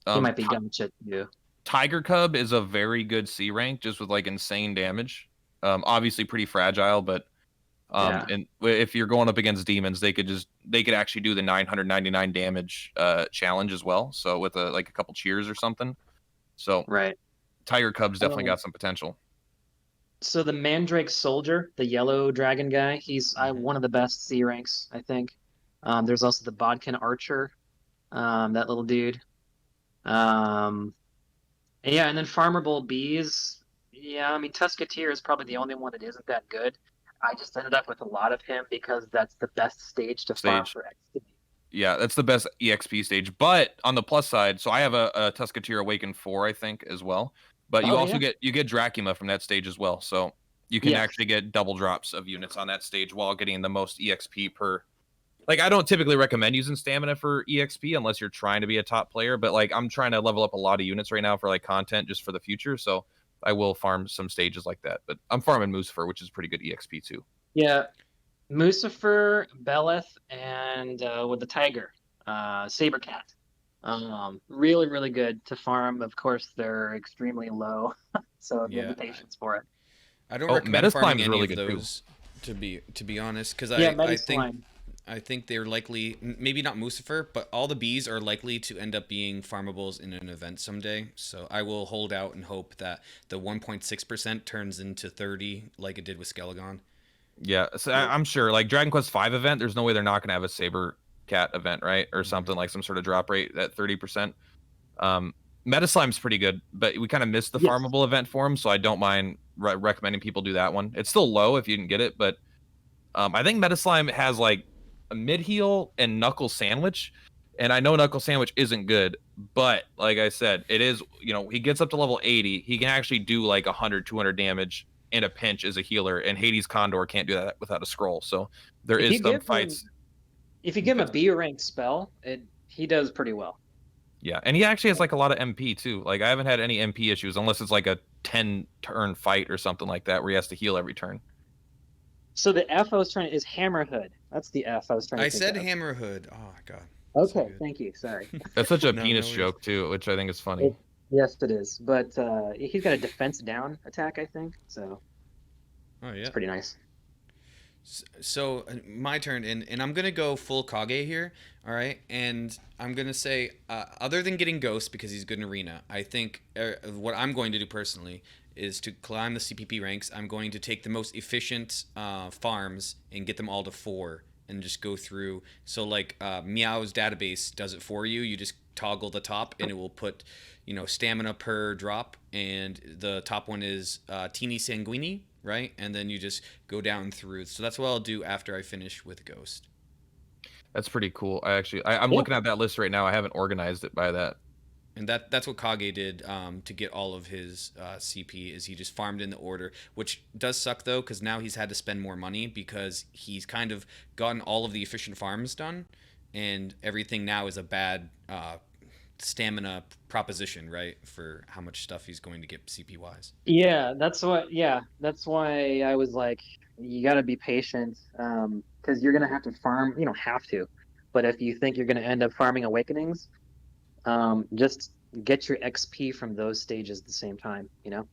Speaker 3: He might be Gumchit too.
Speaker 1: Tiger Cub is a very good C rank, just with like insane damage. Obviously pretty fragile, but and if you're going up against demons, they could actually do the 999 damage challenge as well. So with a couple cheers or something. So
Speaker 3: right,
Speaker 1: Tiger Cub's definitely got some potential. So
Speaker 3: the Mandrake Soldier, the yellow dragon guy, he's one of the best C ranks, I think. There's also the Bodkin Archer, that little dude. Yeah, and then Farmable Bees. Yeah, I mean Tusketeer is probably the only one that isn't that good. I just ended up with a lot of him because that's the best stage to farm for XP. Yeah, that's the best EXP stage. But on the plus side, so I have a Tusketeer Awakened 4, I think, as well. But you also get Dracula from that stage as well. So you can actually get double drops of units on that stage while getting the most EXP per. Like, I don't typically recommend using stamina for EXP unless you're trying to be a top player. But like, I'm trying to level up a lot of units right now for like content just for the future. So I will farm some stages like that. But I'm farming Mucifer, which is pretty good EXP too. Yeah. Mucifer, Beleth, and with the Tiger, Saber Cat. Really, really good to farm. Of course, they're extremely low, so if you have the patience for it.
Speaker 2: I don't recommend farming any of those, to be honest, because I think they're likely, maybe not Mucifer, but all the bees are likely to end up being farmables in an event someday. So I will hold out and hope that the 1.6% turns into 30 like it did with Skelegon. Yeah, so I'm sure, like Dragon Quest V event, there's no way they're not going to have a Saber Cat event, right? Or something like some sort of drop rate at 30%. Metaslime's pretty good, but we kind of missed the farmable event for him, so I don't mind recommending people do that one. It's still low if you didn't get it, but I think Metaslime has like a mid-heal and Knuckle Sandwich, and I know Knuckle Sandwich isn't good, but like I said, it is, he gets up to level 80, he can actually do like 100, 200 damage in a pinch as a healer, and Hades Condor can't do that without a scroll. So there is some fights. If you give him a B rank spell, he does pretty well. Yeah, and he actually has like a lot of MP too. Like I haven't had any MP issues unless it's like a 10-turn fight or something like that where he has to heal every turn. So the F I was trying is Hammerhood. That's the F I was trying to think of. Hammerhood. Oh my god. Okay, thank you. Sorry. That's such a penis joke too, which I think is funny. Yes, it is. But he's got a defense down attack, I think. So. Oh yeah. It's pretty nice. So my turn, and I'm gonna go full Kage here. All right, and I'm gonna say, other than getting Ghost because he's good in Arena, I think what I'm going to do personally is to climb the CPP ranks. I'm going to take the most efficient farms and get them all to 4, and just go through. So like Meow's database does it for you. You just toggle the top, and it will put, stamina per drop, and the top one is Teeny Sanguini, right? And then you just go down through. So that's what I'll do after I finish with Ghost. That's pretty cool. I'm looking at that list right now. I haven't organized it by that. And that's what Kage did to get all of his CP, is he just farmed in the order, which does suck though, because now he's had to spend more money because he's kind of gotten all of the efficient farms done, and everything now is a bad stamina proposition, right, for how much stuff he's going to get CP wise. That's why I was like, you got to be patient, because you're gonna have to farm. You don't have to, but if you think you're gonna end up farming Awakenings, just get your XP from those stages at the same time. Yep.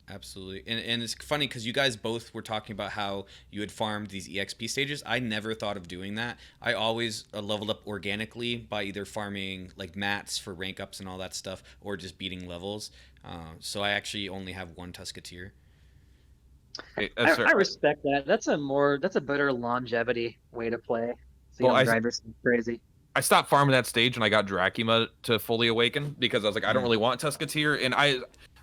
Speaker 2: Absolutely. And it's funny because you guys both were talking about how you had farmed these EXP stages. I never thought of doing that. I always leveled up organically by either farming like mats for rank ups and all that stuff, or just beating levels. So I actually only have one Tusketeer. I respect that. That's a better longevity way to play. So you don't drive yourself crazy.
Speaker 1: I stopped farming that stage and I got Dracula to fully awaken because I was like, I don't really want Tusketeer. And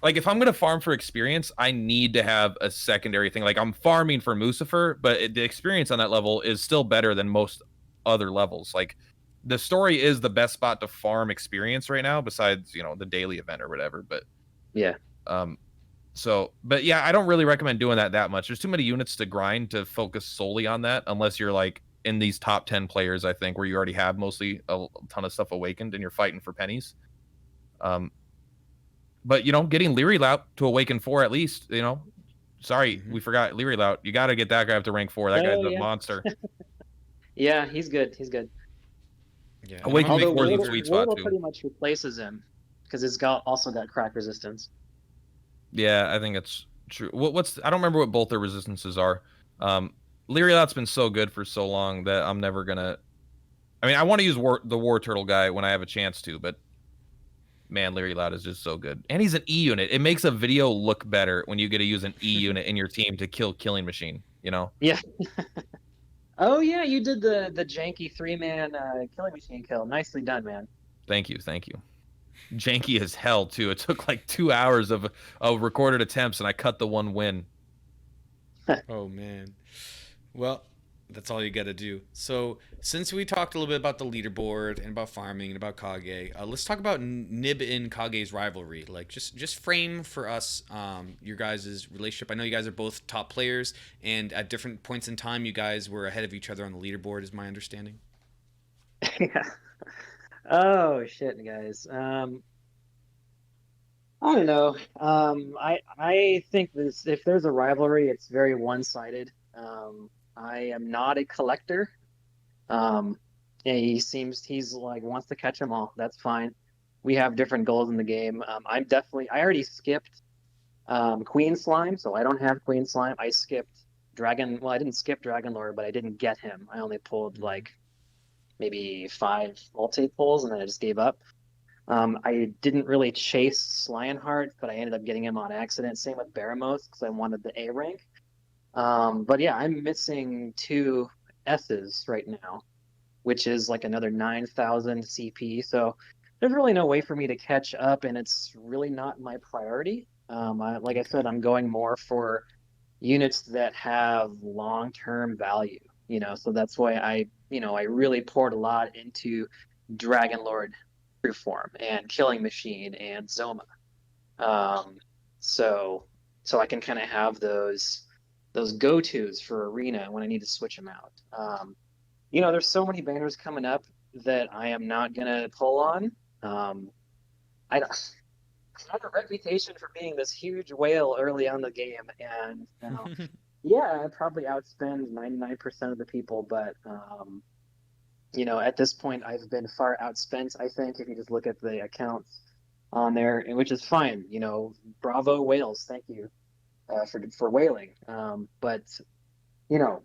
Speaker 1: like, if I'm going to farm for experience, I need to have a secondary thing. Like, I'm farming for Mucifer, but the experience on that level is still better than most other levels. Like, the story is the best spot to farm experience right now, besides, you know, the daily event or whatever. But
Speaker 3: Yeah.
Speaker 1: But yeah, I don't really recommend doing that much. There's too many units to grind to focus solely on that, unless you're like in these top 10 players, I think, where you already have mostly a ton of stuff awakened and you're fighting for pennies. But, you know, getting Leary Lout to awaken 4 at least, you know, sorry, we forgot Leary Lout. You got to get that guy up to rank 4. That guy's a monster.
Speaker 3: Yeah, he's good. He's good.
Speaker 2: Yeah.
Speaker 1: Awakening 4 is a sweet spot,
Speaker 3: Wordle
Speaker 1: too.
Speaker 3: pretty much replaces him because it's also got crack resistance.
Speaker 1: Yeah, I think it's true. I don't remember what both their resistances are. Leary Lout's been so good for so long that I'm never gonna. I mean, I want to use the War Turtle guy when I have a chance to, but man, Leary Lout is just so good, and he's an E unit. It makes a video look better when you get to use an E unit in your team to kill Killing Machine. You know?
Speaker 3: Yeah. Oh yeah, you did the janky 3-man Killing Machine kill. Nicely done, man.
Speaker 1: Thank you. Janky as hell too. It took like 2 hours of recorded attempts, and I cut the 1 win.
Speaker 2: Oh man. Well, that's all you got to do. So, since we talked a little bit about the leaderboard and about farming and about Kage, let's talk about Nibb and Kage's rivalry. Like, just frame for us your guys' relationship. I know you guys are both top players, and at different points in time, you guys were ahead of each other on the leaderboard, is my understanding.
Speaker 3: Yeah. Oh shit, guys. I don't know. I think if there's a rivalry, it's very one-sided. I am not a collector. Yeah, he's like wants to catch them all. That's fine. We have different goals in the game. I already skipped Queen Slime, so I don't have Queen Slime. I skipped Dragon. Well, I didn't skip Dragon Lord, but I didn't get him. I only pulled like maybe 5 multi pulls, and then I just gave up. I didn't really chase Lionheart, but I ended up getting him on accident. Same with Baramos because I wanted the A rank. But yeah, I'm missing 2 S's right now, which is like another 9,000 CP. So there's really no way for me to catch up, and it's really not my priority. Like I said, I'm going more for units that have long-term value, you know, so that's why I really poured a lot into Dragon Lord True Form and Killing Machine and Zoma. So I can kind of have those go-tos for Arena when I need to switch them out. You know, there's so many banners coming up that I am not gonna pull on. I have a reputation for being this huge whale early on the game, and yeah, I probably outspend 99% of the people, but you know, at this point, I've been far outspent. I think if you just look at the accounts on there, which is fine. You know, bravo whales, thank you for whaling. But you know,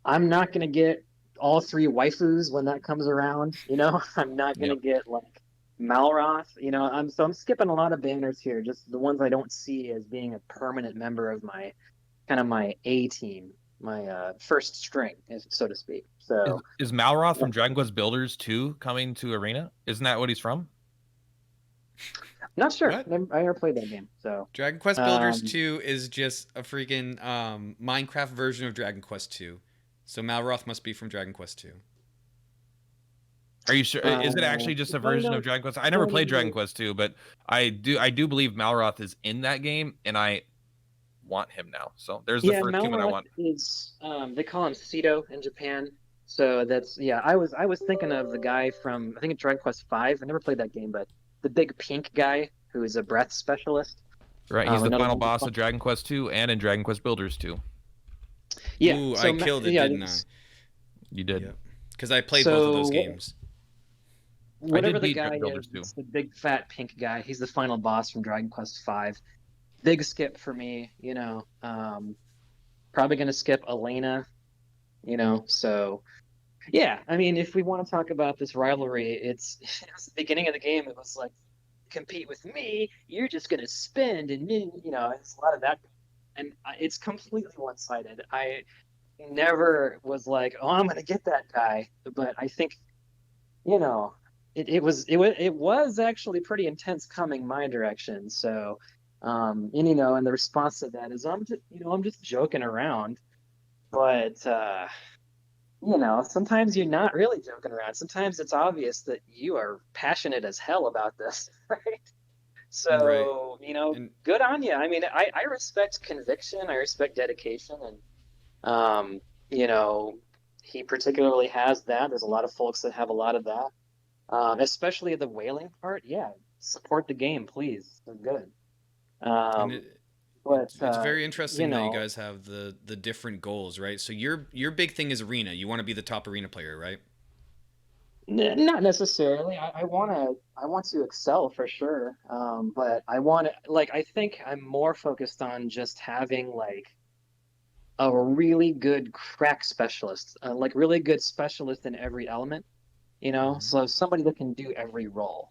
Speaker 3: I'm not gonna get all 3 waifus when that comes around. You know, I'm not gonna get like Malroth. You know, I'm skipping a lot of banners here, just the ones I don't see as being a permanent member of my my A team, my first string, so to speak. So
Speaker 1: is Malroth from Dragon Quest Builders 2 coming to Arena? Isn't that what he's from?
Speaker 3: Not sure.
Speaker 2: What?
Speaker 3: I never played that game. So
Speaker 2: Dragon Quest Builders 2 is just a freaking Minecraft version of Dragon Quest 2. So Malroth must be from Dragon Quest 2.
Speaker 1: Are you sure? Is it actually just a version of Dragon Quest? I never played Dragon Quest 2, but I do believe Malroth is in that game, and I want him now. So there's the first human I want.
Speaker 3: Is they call him Cedo in Japan. So that's I was thinking of the guy from I think it's Dragon Quest 5. I never played that game, but the big pink guy who is a breath specialist.
Speaker 1: Right, he's the final boss of Dragon Quest 2 and in Dragon Quest Builders 2.
Speaker 3: Yeah,
Speaker 2: ooh, so I killed it, didn't I?
Speaker 1: You did.
Speaker 2: Because I played both of those games.
Speaker 3: Whatever the guy is, the big fat pink guy, he's the final boss from Dragon Quest 5. Big skip for me, you know. Probably gonna skip Elena, you know. So yeah, I mean, if we want to talk about this rivalry, it was the beginning of the game. It was like, compete with me, you're just gonna spend, and you know, it's a lot of that, and it's completely one-sided. I never was like, oh, I'm gonna get that guy, but I think you know, it was actually pretty intense coming my direction. So, and and the response to that is I'm just joking around, but sometimes you're not really joking around. Sometimes it's obvious that you are passionate as hell about this, right?
Speaker 2: Right.
Speaker 3: So,
Speaker 2: And
Speaker 3: good on you. I mean, I respect conviction, I respect dedication, and um, you know, he particularly has that. There's a lot of folks that have a lot of that. Especially the whaling part. Yeah, support the game, please. They're good.
Speaker 2: and
Speaker 3: Um, but
Speaker 2: it's very
Speaker 3: you
Speaker 2: interesting that you
Speaker 3: know,
Speaker 2: guys have the different goals, right? So your big thing is arena. You want to be the top arena player, right?
Speaker 3: Not necessarily. I want to excel for sure. But I think I'm more focused on just having like a really good crack specialist, like really good specialist in every element,
Speaker 2: Hmm.
Speaker 3: so somebody that can do every role.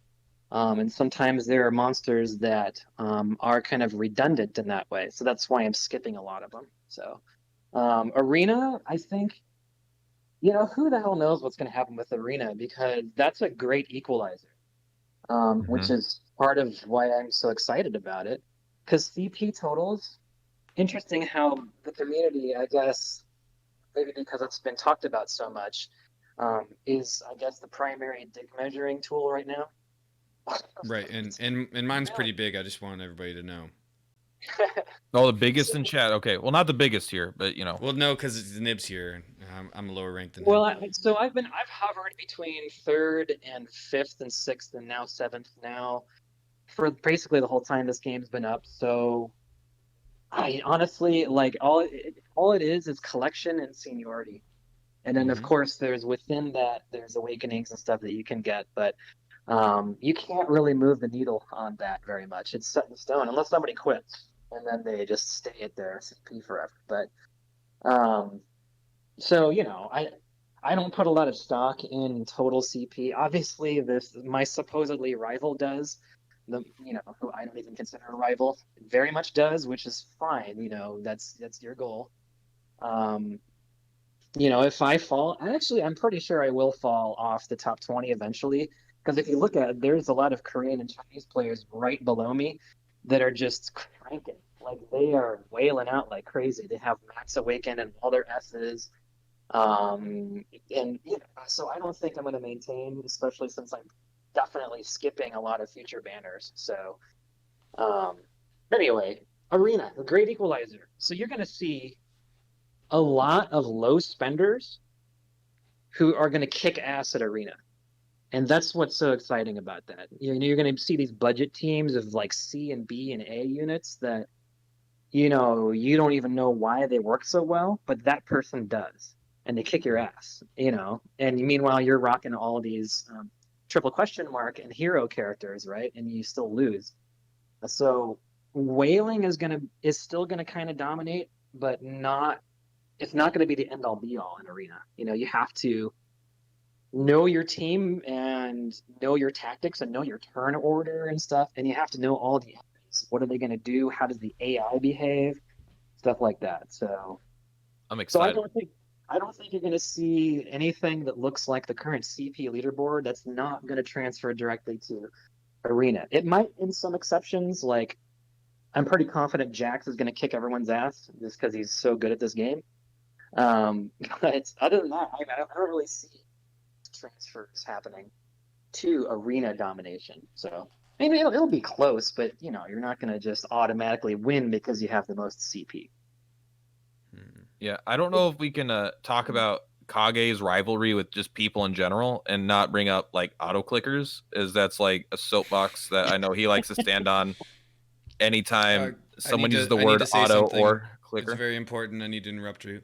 Speaker 3: And sometimes there are monsters that are kind of redundant in that way. So that's why I'm skipping a lot of them. So Arena, I think, who the hell knows what's going to happen with Arena because that's a great equalizer, which
Speaker 1: Mhm.
Speaker 3: is part of why I'm so excited about it. Because CP totals, interesting how the community, I guess, maybe because it's been talked about so much, is, I guess, the primary dick measuring tool right now.
Speaker 2: Right. And mine's pretty big. I just want everybody to know.
Speaker 1: Oh, the biggest in
Speaker 3: So,
Speaker 1: chat. Okay, well, not the biggest here, but
Speaker 2: Well, no, because Nibb's here. I'm a lower rank than him.
Speaker 3: well, I've hovered between third and fifth and sixth and now seventh now for basically the whole time this game's been up. So I honestly like all it is collection and seniority. And then of
Speaker 2: Hmm.
Speaker 3: course there's within that there's awakenings and stuff that you can get, but you can't really move the needle on that very much. It's set in stone unless somebody quits and then they just stay at their CP forever. But um, so I don't put a lot of stock in total CP. Obviously, this my supposedly rival does. Who I don't even consider a rival, very much does, which is fine. That's your goal. Um, if I fall, I'm pretty sure I will fall off the top 20 eventually. Because if you look at it, there's a lot of Korean and Chinese players right below me that are just cranking. Like they are wailing out like crazy. They have Max Awaken and all their S's. And so I don't think I'm going to maintain, especially since I'm definitely skipping a lot of future banners. So, um, anyway, Arena, the great equalizer. So you're going to see a lot of low spenders who are going to kick ass at Arena. And that's what's so exciting about that. You're going to see these budget teams of like C and B and A units that, you don't even know why they work so well, but that person does. And they kick your ass, And meanwhile, you're rocking all these triple question mark and hero characters, right? And you still lose. So whaling is still gonna kind of dominate, but not. It's not going to be the end all be all in Arena. You have to know your team and know your tactics and know your turn order and stuff. And you have to know all the enemies. What are they going to do? How does the AI behave? Stuff like that.
Speaker 1: I'm
Speaker 3: So
Speaker 1: excited.
Speaker 3: I don't think you're going to see anything that looks like the current CP leaderboard that's not going to transfer directly to Arena. It might in some exceptions, like I'm pretty confident Jax is going to kick everyone's ass just because he's so good at this game. But other than that, I don't really see transfers happening to arena domination. So maybe it'll be close, but you're not going to just automatically win because you have the most CP.
Speaker 1: Yeah, I don't know if we can talk about Kage's rivalry with just people in general and not bring up like auto clickers, as that's like a soapbox that I know he likes to stand on
Speaker 2: Uh,
Speaker 1: anytime someone uses the
Speaker 2: I need
Speaker 1: word
Speaker 2: to say
Speaker 1: auto
Speaker 2: something.
Speaker 1: or
Speaker 2: It's
Speaker 1: clicker.
Speaker 2: very important. I need to interrupt you.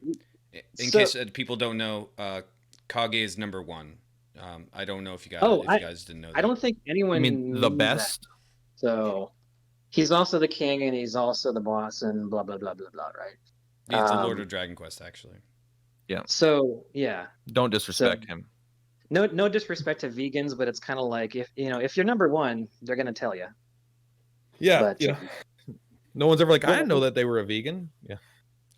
Speaker 2: In
Speaker 3: So,
Speaker 2: case people don't know, Kage is number one. I don't know
Speaker 3: oh,
Speaker 2: if you guys didn't know
Speaker 3: I
Speaker 2: that.
Speaker 3: don't think
Speaker 1: You mean
Speaker 3: anyone
Speaker 1: the
Speaker 3: knew that.
Speaker 1: best?
Speaker 3: So he's also the king and he's also the boss and blah blah blah blah blah, right?
Speaker 2: He's the Lord
Speaker 3: Um,
Speaker 2: of Dragon Quest, actually.
Speaker 1: Yeah.
Speaker 3: so yeah,
Speaker 1: Don't
Speaker 3: so
Speaker 1: disrespect him.
Speaker 3: no disrespect to vegans, but it's kind of like if you're number one, they're gonna tell you.
Speaker 1: Yeah,
Speaker 3: But
Speaker 1: no one's ever like, I
Speaker 3: but
Speaker 1: didn't know that they were a vegan. Yeah.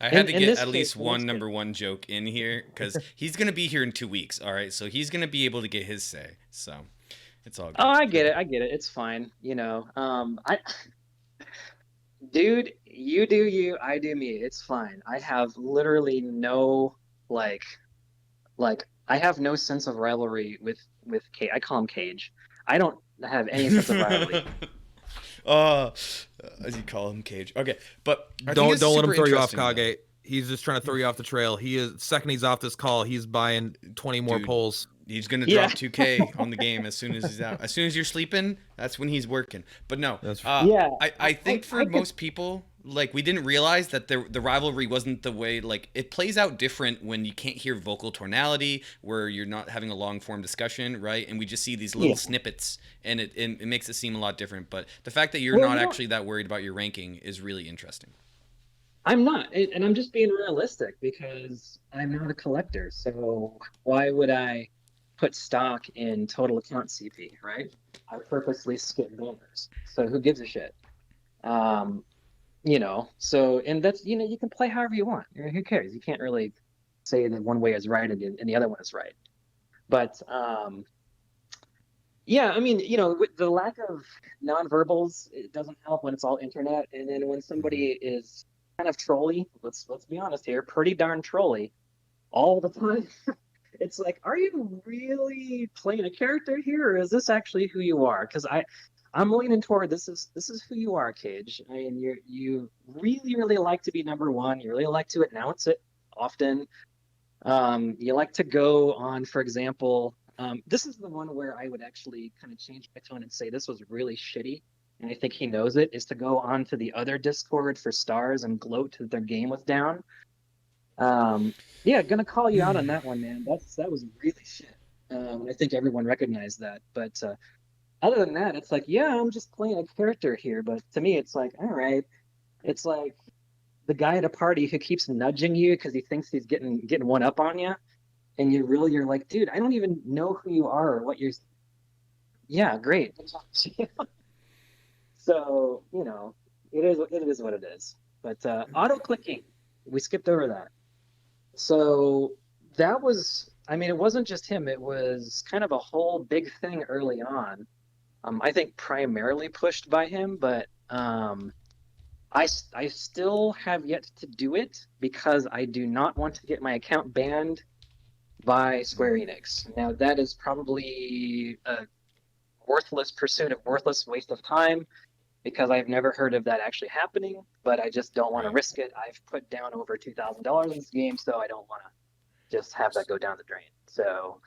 Speaker 2: I had to
Speaker 3: in
Speaker 2: get
Speaker 3: this
Speaker 2: at
Speaker 3: case,
Speaker 2: least
Speaker 3: in
Speaker 2: one
Speaker 3: this
Speaker 2: number
Speaker 3: case.
Speaker 2: one joke in here because he's gonna be here in 2 weeks. All right, so he's gonna be able to get his say. So it's all
Speaker 3: Oh,
Speaker 2: good.
Speaker 3: I get it. I get it. It's fine. Dude, you do you, I do me. It's fine. I have literally no like I have no sense of rivalry with Cage. I call him Cage. I don't have any sense of rivalry.
Speaker 2: uh, as you call him, Cage. Okay, but I think
Speaker 1: Don't
Speaker 2: it's
Speaker 1: don't let
Speaker 2: super
Speaker 1: him throw you off,
Speaker 2: interesting, though.
Speaker 1: Kage. He's just trying to throw you off the trail. He is second he's off this call, he's buying 20 more
Speaker 2: Dude,
Speaker 1: polls.
Speaker 2: he's gonna
Speaker 3: Yeah.
Speaker 2: drop 2K on the game as soon as he's out. As soon as you're sleeping, that's when he's working. But no,
Speaker 1: That's
Speaker 3: Yeah.
Speaker 2: I think for
Speaker 3: I could
Speaker 2: most people, like we didn't realize that the rivalry wasn't the way. Like it plays out different when you can't hear vocal tonality, where you're not having a long form discussion, right? And we just see these little
Speaker 3: yeah.
Speaker 2: snippets, and it makes it seem a lot different. But the fact that you're
Speaker 3: Well,
Speaker 2: not actually that worried about your ranking is really interesting.
Speaker 3: I'm not, and I'm just being realistic because I'm not a collector. So why would I put stock in total account CP, right? I purposely skip banners. So who gives a shit? Um, so and that's you can play however you want. Who cares? You can't really say that one way is right and the other one is right. But yeah, I mean, with the lack of nonverbals, it doesn't help when it's all internet. And then when somebody is kind of trolly, let's be honest here, pretty darn trolly all the time. It's like, are you really playing a character here, or is this actually who you are? Because I'm leaning toward this is who you are, Cage. I mean, you really really like to be number one. You really like to announce it often. You like to go on, for example, this is the one where I would actually kind of change my tone and say this was really shitty, and I think he knows it, is to go on to the other Discord for stars and gloat that their game was down. Yeah, gonna call you out on that one, man. That was really shit. I think everyone recognized that. But other than that, it's like, yeah, I'm just playing a character here. But to me, it's like, all right, it's like the guy at a party who keeps nudging you because he thinks he's getting one up on you, and you're like, dude, I don't even know who you are or what you're. Yeah, great. So it is what it is. But auto clicking, we skipped over that. So that was, I mean, it wasn't just him. It was kind of a whole big thing early on. I think primarily pushed by him, but I still have yet to do it because I do not want to get my account banned by Square Enix. Now, that is probably a worthless pursuit, a worthless waste of time because I've never heard of that actually happening, but I just don't want to
Speaker 2: Right.
Speaker 3: risk it. I've put down over $2,000 in this game, so I don't want to just have that go down the drain. So,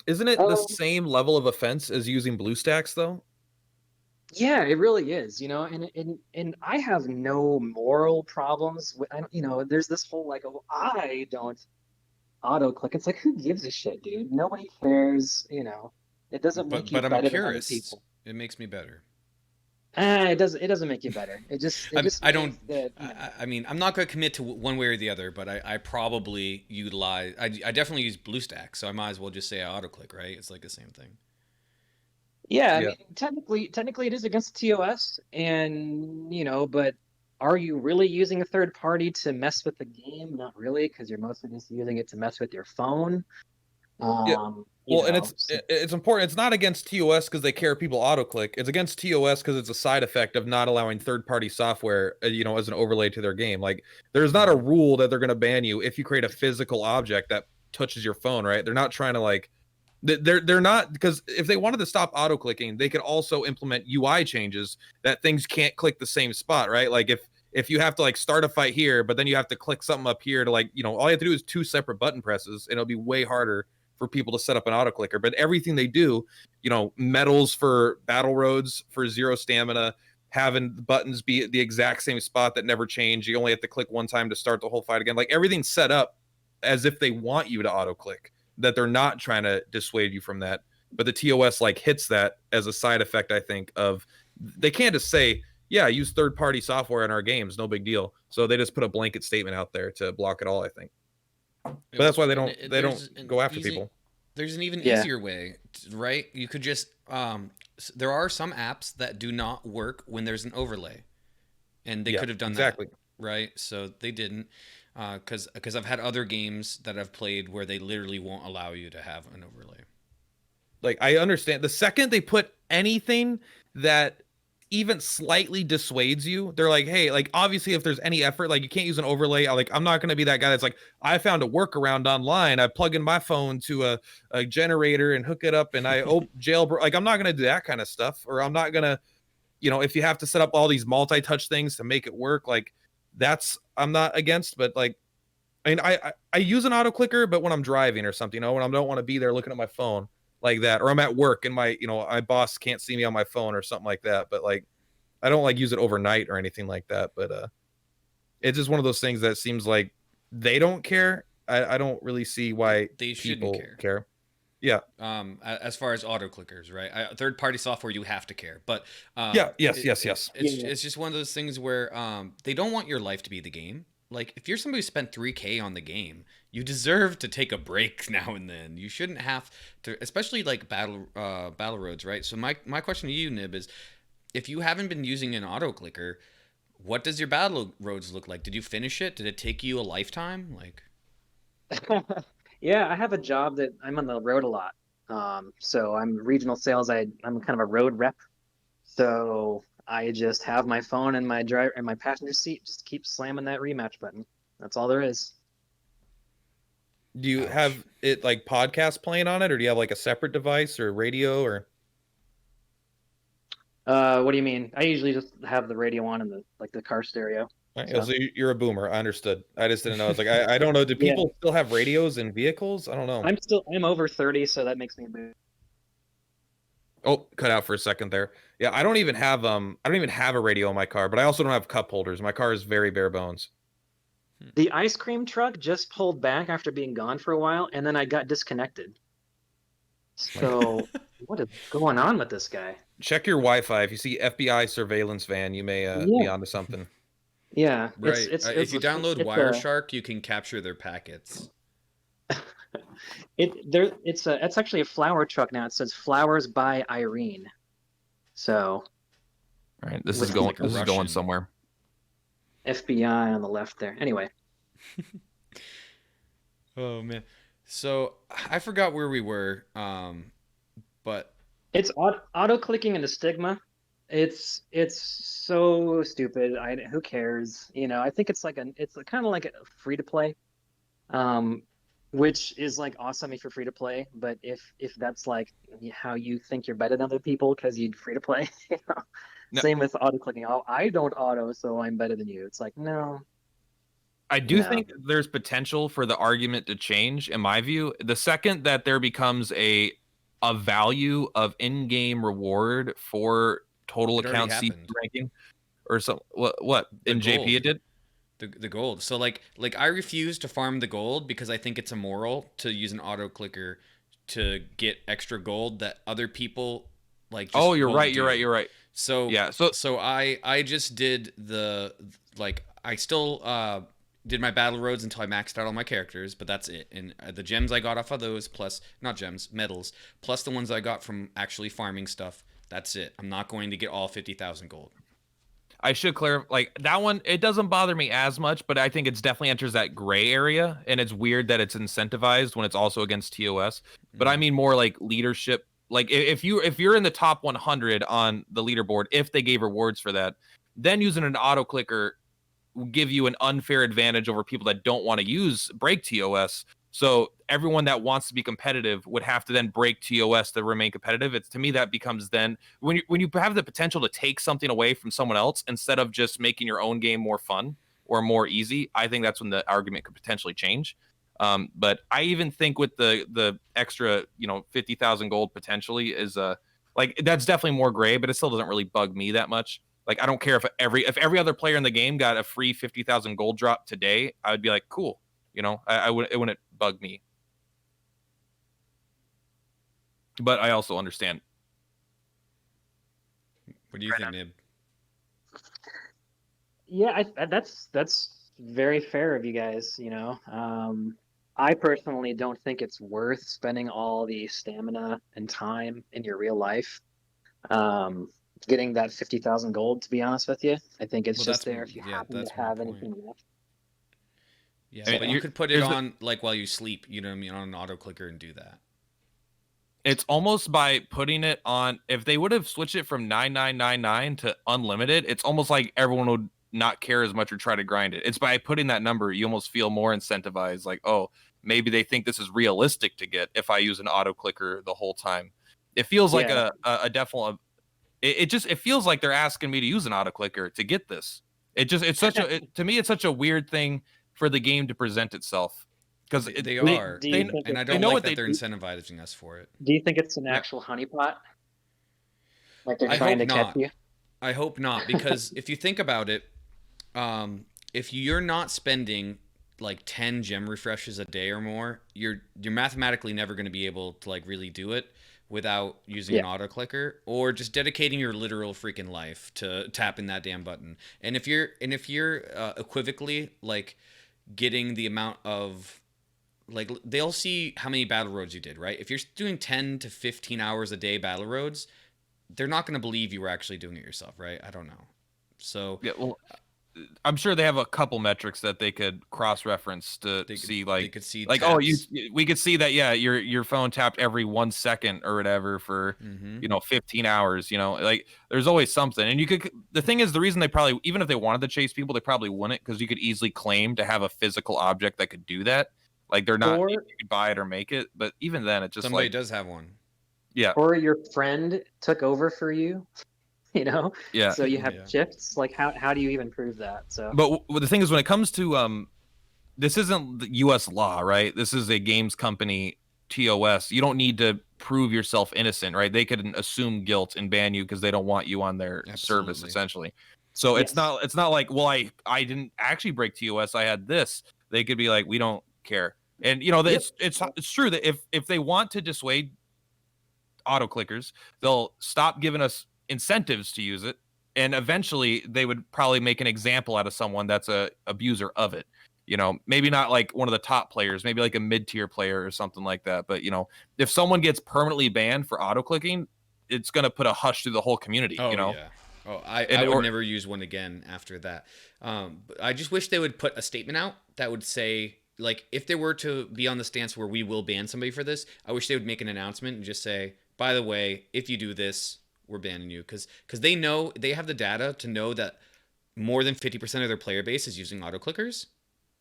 Speaker 1: Isn't it the
Speaker 3: um,
Speaker 1: same level of offense as using BlueStacks though?
Speaker 3: yeah, it really is, and I have no moral problems with, there's this whole like, oh, I don't auto click. It's like, who gives a shit, dude? Nobody cares, It doesn't make you
Speaker 2: But I'm a
Speaker 3: better than other
Speaker 2: purist.
Speaker 3: people.
Speaker 2: It makes me better.
Speaker 3: It doesn't make you better. It just
Speaker 2: I
Speaker 3: means
Speaker 2: don't.
Speaker 3: that,
Speaker 2: I mean, I'm not going to commit to one way or the other, but I probably utilize. I definitely use BlueStacks, so I might as well just say I autoclick, right? It's like the same thing.
Speaker 3: yeah, I
Speaker 1: Yeah.
Speaker 3: mean, technically it is against TOS, and but are you really using a third party to mess with the game? Not really, because you're mostly just using it to mess with your phone.
Speaker 1: Yeah.
Speaker 3: Um,
Speaker 1: Well, and
Speaker 3: so,
Speaker 1: it's important. It's not against TOS because they care people autoclick. It's against TOS because it's a side effect of not allowing third-party software, as an overlay to their game. Like, there's not a rule that they're going to ban you if you create a physical object that touches your phone, right? They're not trying to like, they're not, because if they wanted to stop auto-clicking, they could also implement UI changes that things can't click the same spot, right? Like if you have to like start a fight here, but then you have to click something up here to like, all you have to do is two separate button presses, and it'll be way harder for people to set up an auto clicker. But everything they do, medals for battle roads for 0 stamina, having the buttons be at the exact same spot that never change. You only have to click one time to start the whole fight again. Like, everything's set up as if they want you to auto click, that they're not trying to dissuade you from that. But the TOS like hits that as a side effect, I think, of they can't just say, yeah, use third party software in our games, no big deal. So they just put a blanket statement out there to block it all, I think. But that's why they don't go after people.
Speaker 2: There's an even
Speaker 3: yeah.
Speaker 2: easier way, right? You could just there are some apps that do not work when there's an overlay, and they
Speaker 1: Yeah,
Speaker 2: could have done
Speaker 1: exactly.
Speaker 2: that, right? So they didn't, because I've had other games that I've played where they literally won't allow you to have an overlay.
Speaker 1: Like, I understand the second they put anything that even slightly dissuades you, they're like, hey, like, obviously if there's any effort, like, you can't use an overlay. I'm not going to be that guy that's like, I found a workaround online, I plug in my phone to a generator and hook it up, and I jailbreak. Like, I'm not going to do that kind of stuff. Or I'm not going to, if you have to set up all these multi-touch things to make it work, like, that's, I'm not against. But like, I mean, I use an auto clicker, but when I'm driving or something, when I don't want to be there looking at my phone like that, or I'm at work and my boss can't see me on my phone or something like that. But like, I don't like use it overnight or anything like that. But it's just one of those things that seems like they don't care. I don't really see why
Speaker 2: They
Speaker 1: people
Speaker 2: shouldn't
Speaker 1: care. Yeah.
Speaker 2: As far as auto clickers, right? Third-party software, you have to care. But
Speaker 1: yes.
Speaker 2: It's just one of those things where they don't want your life to be the game. Like, if you're somebody who spent $3K on the game, you deserve to take a break now and then. You shouldn't have to, especially like battle roads, right? So my question to you, Nibb, is if you haven't been using an auto clicker, what does your battle roads look like? Did you finish it? Did it take you a lifetime? Like,
Speaker 3: Yeah, I have a job that I'm on the road a lot. So I'm regional sales. I'm kind of a road rep. So I just have my phone in my driver in my passenger seat, just keep slamming that rematch button. That's all there is.
Speaker 1: Do you
Speaker 2: ouch.
Speaker 1: have it like podcast playing on it, or do you have like a separate device or radio or?
Speaker 3: What do you mean? I usually just have the radio on in the car stereo.
Speaker 1: Right,
Speaker 3: So,
Speaker 1: so you're a boomer. I understood. I just didn't know. It's like I don't know. Do
Speaker 3: yeah,
Speaker 1: people still have radios in vehicles? I don't know.
Speaker 3: I'm over 30, so that makes me a bit.
Speaker 1: Oh, cut out for a second there. Yeah, I don't even have a radio in my car, but I also don't have cup holders. My car is very bare bones.
Speaker 3: The ice cream truck just pulled back after being gone for a while, and then I got disconnected. So, what is going on with this guy?
Speaker 1: Check your Wi-Fi. If you see FBI surveillance van, you may be
Speaker 3: Yeah,
Speaker 1: onto something.
Speaker 3: yeah.
Speaker 2: right? If you download
Speaker 3: It's
Speaker 2: Wireshark, you can capture their packets.
Speaker 3: it's actually a flower truck now. It says "Flowers by Irene." So,
Speaker 1: All right, this
Speaker 3: with
Speaker 1: is going.
Speaker 2: like a
Speaker 1: This is going
Speaker 2: Russian.
Speaker 1: somewhere.
Speaker 3: FBI on the left there. Anyway,
Speaker 2: Oh man. So I forgot where we were. But
Speaker 3: it's auto clicking into stigma. It's so stupid. Who cares? I think it's kind of like a free to play, um, which is like awesome if you're free to play. But if that's like how you think you're better than other people because you free to play,
Speaker 1: No,
Speaker 3: same with auto clicking. Oh, I don't auto, so I'm better than you. It's like no,
Speaker 1: I do
Speaker 3: no.
Speaker 1: think there's potential for the argument to change. In my view, the second that there becomes a value of in-game reward for total
Speaker 2: it already
Speaker 1: account CP
Speaker 2: happened.
Speaker 1: ranking, or some what
Speaker 2: The
Speaker 1: in JP
Speaker 2: gold.
Speaker 1: it did.
Speaker 2: The gold. So like I refuse to farm the gold because I think it's immoral to use an auto clicker to get extra gold that other people like just
Speaker 1: Oh, you're
Speaker 2: won't
Speaker 1: right. You're right.
Speaker 2: do.
Speaker 1: You're right.
Speaker 2: So
Speaker 1: Yeah. So
Speaker 2: I just did I still did my battle roads until I maxed out all my characters, but that's it. And the gems I got off of those, plus not gems, medals, plus the ones I got from actually farming stuff. That's it. I'm not going to get all 50,000 gold.
Speaker 1: I should clarify, like that one, it doesn't bother me as much, but I think it's definitely enters that gray area, and it's weird that it's incentivized when it's also against TOS. But I
Speaker 2: Mm.
Speaker 1: mean more like leadership. Like if you're in the top 100 on the leaderboard, if they gave rewards for that, then using an auto clicker will give you an unfair advantage over people that don't want to use break TOS. So everyone that wants to be competitive would have to then break TOS to remain competitive. It's to me that becomes then when you have the potential to take something away from someone else instead of just making your own game more fun or more easy. I think that's when the argument could potentially change. But I even think with the extra 50,000 gold potentially is like that's definitely more gray, but it still doesn't really bug me that much. Like I don't care if every other player in the game got a free 50,000 gold drop today, I would be like, cool. I would, it wouldn't bug me. But I also understand.
Speaker 2: What do you think, Nib?
Speaker 3: Yeah, that's very fair of you guys. I personally don't think it's worth spending all the stamina and time in your real life getting that 50,000 gold. To be honest with you, I think it's
Speaker 2: Well,
Speaker 3: just
Speaker 2: that's
Speaker 3: there if you
Speaker 2: yeah,
Speaker 3: happen
Speaker 2: that's
Speaker 3: to
Speaker 2: my
Speaker 3: have
Speaker 2: point.
Speaker 3: anything left.
Speaker 2: Yeah,
Speaker 1: I mean,
Speaker 2: but you could put it
Speaker 1: here's the-
Speaker 2: on like while you sleep. You know what I mean? On an auto clicker and do that.
Speaker 1: It's almost by putting it on. If they would have switched it from 9999 to unlimited, it's almost like everyone would not care as much or try to grind it. It's by putting that number, you almost feel more incentivized. Like, oh, maybe they think this is realistic to get if I use an auto clicker the whole time. It feels like
Speaker 3: Yeah.
Speaker 1: a definite. It feels like they're asking me to use an auto clicker to get this. It's such a to me it's such a weird thing for the game to present itself because
Speaker 2: They are,
Speaker 3: do you think
Speaker 2: and I
Speaker 3: it's-
Speaker 2: don't
Speaker 1: know
Speaker 2: like
Speaker 1: what
Speaker 2: that
Speaker 1: they
Speaker 2: they're incentivizing us for it.
Speaker 3: Do you think it's an
Speaker 1: Yeah.
Speaker 3: actual honeypot? Like they're
Speaker 2: I
Speaker 3: trying to
Speaker 2: hope
Speaker 3: catch
Speaker 2: not.
Speaker 3: you?
Speaker 2: I hope not, because if you think about it, if you're not spending like 10 gem refreshes a day or more, you're mathematically never going to be able to like really do it without using an auto clicker or just dedicating your literal freaking life to tapping that damn button. And if you're equivocally like getting the amount of like they'll see how many battle roads you did, right? If you're doing 10 to 15 hours a day battle roads, they're not going to believe you were actually doing it yourself, right? I don't know. So
Speaker 1: Yeah, well, I'm sure they have a couple metrics that they could cross-reference to see, like,
Speaker 2: they could see
Speaker 1: like,
Speaker 2: taps.
Speaker 1: oh, we could see that, yeah, your phone tapped every 1 second or whatever for, 15 hours. Like, there's always something. And the thing is, the reason they probably, even if they wanted to chase people, they probably wouldn't, because you could easily claim to have a physical object that could do that. Like, they're not, you could buy it or make it, but even then, it's just
Speaker 2: Somebody
Speaker 1: like,
Speaker 2: does have one.
Speaker 1: yeah,
Speaker 3: Or your friend took over for you,
Speaker 1: yeah.
Speaker 3: So you have
Speaker 2: Yeah.
Speaker 3: shifts. Like how do you even prove that? So
Speaker 1: But the thing is, when it comes to this isn't the U.S. law, right? This is a games company TOS. You don't need to prove yourself innocent, right? They could assume guilt and ban you because they don't want you on their service,
Speaker 2: Absolutely.
Speaker 1: essentially. So
Speaker 3: Yes.
Speaker 1: it's not like, well, I didn't actually break TOS. I had this. They could be like, we don't care. And it's true that if they want to dissuade auto clickers, they'll stop giving us incentives to use it, and eventually they would probably make an example out of someone that's a abuser of it. Maybe not like one of the top players, maybe like a mid-tier player or something like that. But if someone gets permanently banned for auto clicking, it's going to put a hush through the whole community.
Speaker 2: Oh
Speaker 1: Yeah.
Speaker 2: Oh, I would never use one again after that. But I just wish they would put a statement out that would say, like, if they were to be on the stance where we will ban somebody for this, I wish they would make an announcement and just say, by the way, if you do this, we're banning you, because they know, they have the data to know that more than 50% of their player base is using auto clickers.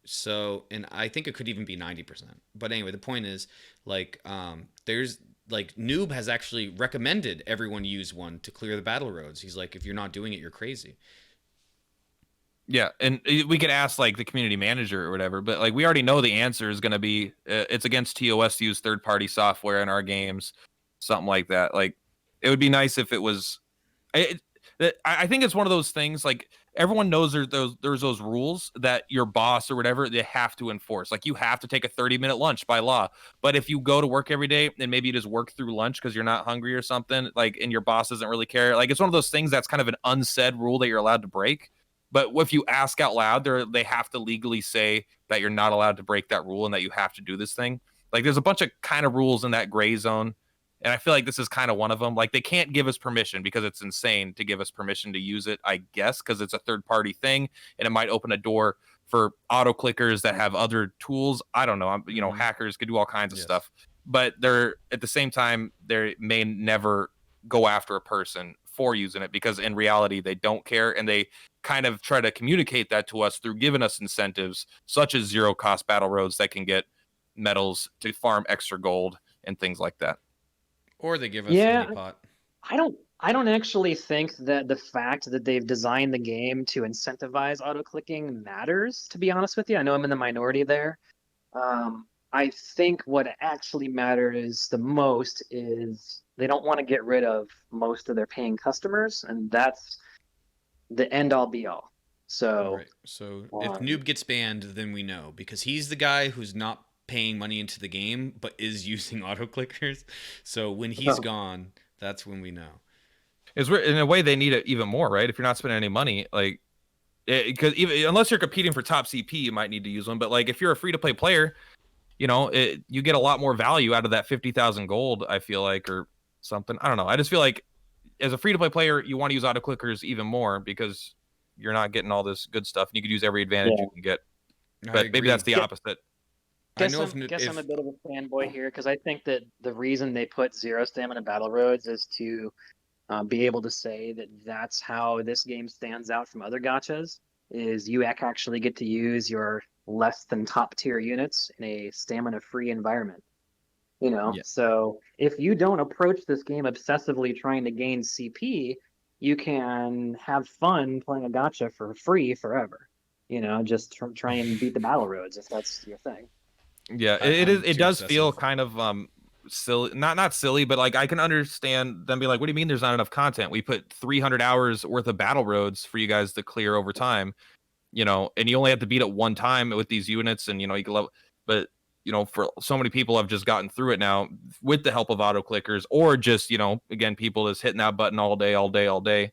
Speaker 2: So, and I think it could even be 90%. But anyway, the point is, like, there's like Nibb has actually recommended everyone use one to clear the battle roads. He's like, if you're not doing it, you're crazy.
Speaker 1: Yeah, and we could ask like the community manager or whatever, but like we already know the answer is going to be it's against TOS to use third-party software in our games, something like that. Like, it would be nice if it was. I think it's one of those things, like, everyone knows there's those rules that your boss or whatever, they have to enforce. Like, you have to take a 30-minute lunch by law. But if you go to work every day and maybe you just work through lunch because you're not hungry or something, like, and your boss doesn't really care, like, it's one of those things that's kind of an unsaid rule that you're allowed to break. But if you ask out loud, they have to legally say that you're not allowed to break that rule and that you have to do this thing. Like, there's a bunch of kind of rules in that gray zone. And I feel like this is kind of one of them. Like, they can't give us permission because it's insane to give us permission to use it, I guess, because it's a third-party thing, and it might open a door for auto clickers that have other tools. I don't know. Hackers could do all kinds of stuff. But they're, at the same time, they may never go after a person for using it, because in reality, they don't care, and they kind of try to communicate that to us through giving us incentives, such as zero-cost battle roads that can get medals to farm extra gold and things like that.
Speaker 2: Or they give us a pot.
Speaker 3: I don't actually think that the fact that they've designed the game to incentivize auto clicking matters, to be honest with you. I know I'm in the minority there. I think what actually matters the most is they don't want to get rid of most of their paying customers, and that's the end all be all. So,
Speaker 2: right. So if Nibb gets banned, then we know, because he's the guy who's not paying money into the game but is using auto clickers. So when he's gone, that's when we know.
Speaker 1: It's weird. In a way, they need it even more, right? If you're not spending any money, like, because even unless you're competing for top CP, you might need to use one. But like, if you're a free to play player, you get a lot more value out of that 50,000 gold, I feel like, or something. I don't know. I just feel like as a free-to-play player, you want to use auto-clickers even more because you're not getting all this good stuff, and you could use every advantage you can get. But maybe that's the opposite.
Speaker 3: Guess I'm a bit of a fanboy here because I think that the reason they put 0 stamina battle roads is to be able to say that that's how this game stands out from other gachas, is you actually get to use your less than top tier units in a stamina free environment. So if you don't approach this game obsessively trying to gain CP, you can have fun playing a gacha for free forever. Just try and beat the battle roads if that's your thing.
Speaker 1: Yeah, it does feel kind of silly, not silly, but like I can understand them being like, what do you mean there's not enough content? We put 300 hours worth of battle roads for you guys to clear over time, and you only have to beat it one time with these units, and you can level. But for so many people have just gotten through it now with the help of auto clickers, or just again, people just hitting that button all day.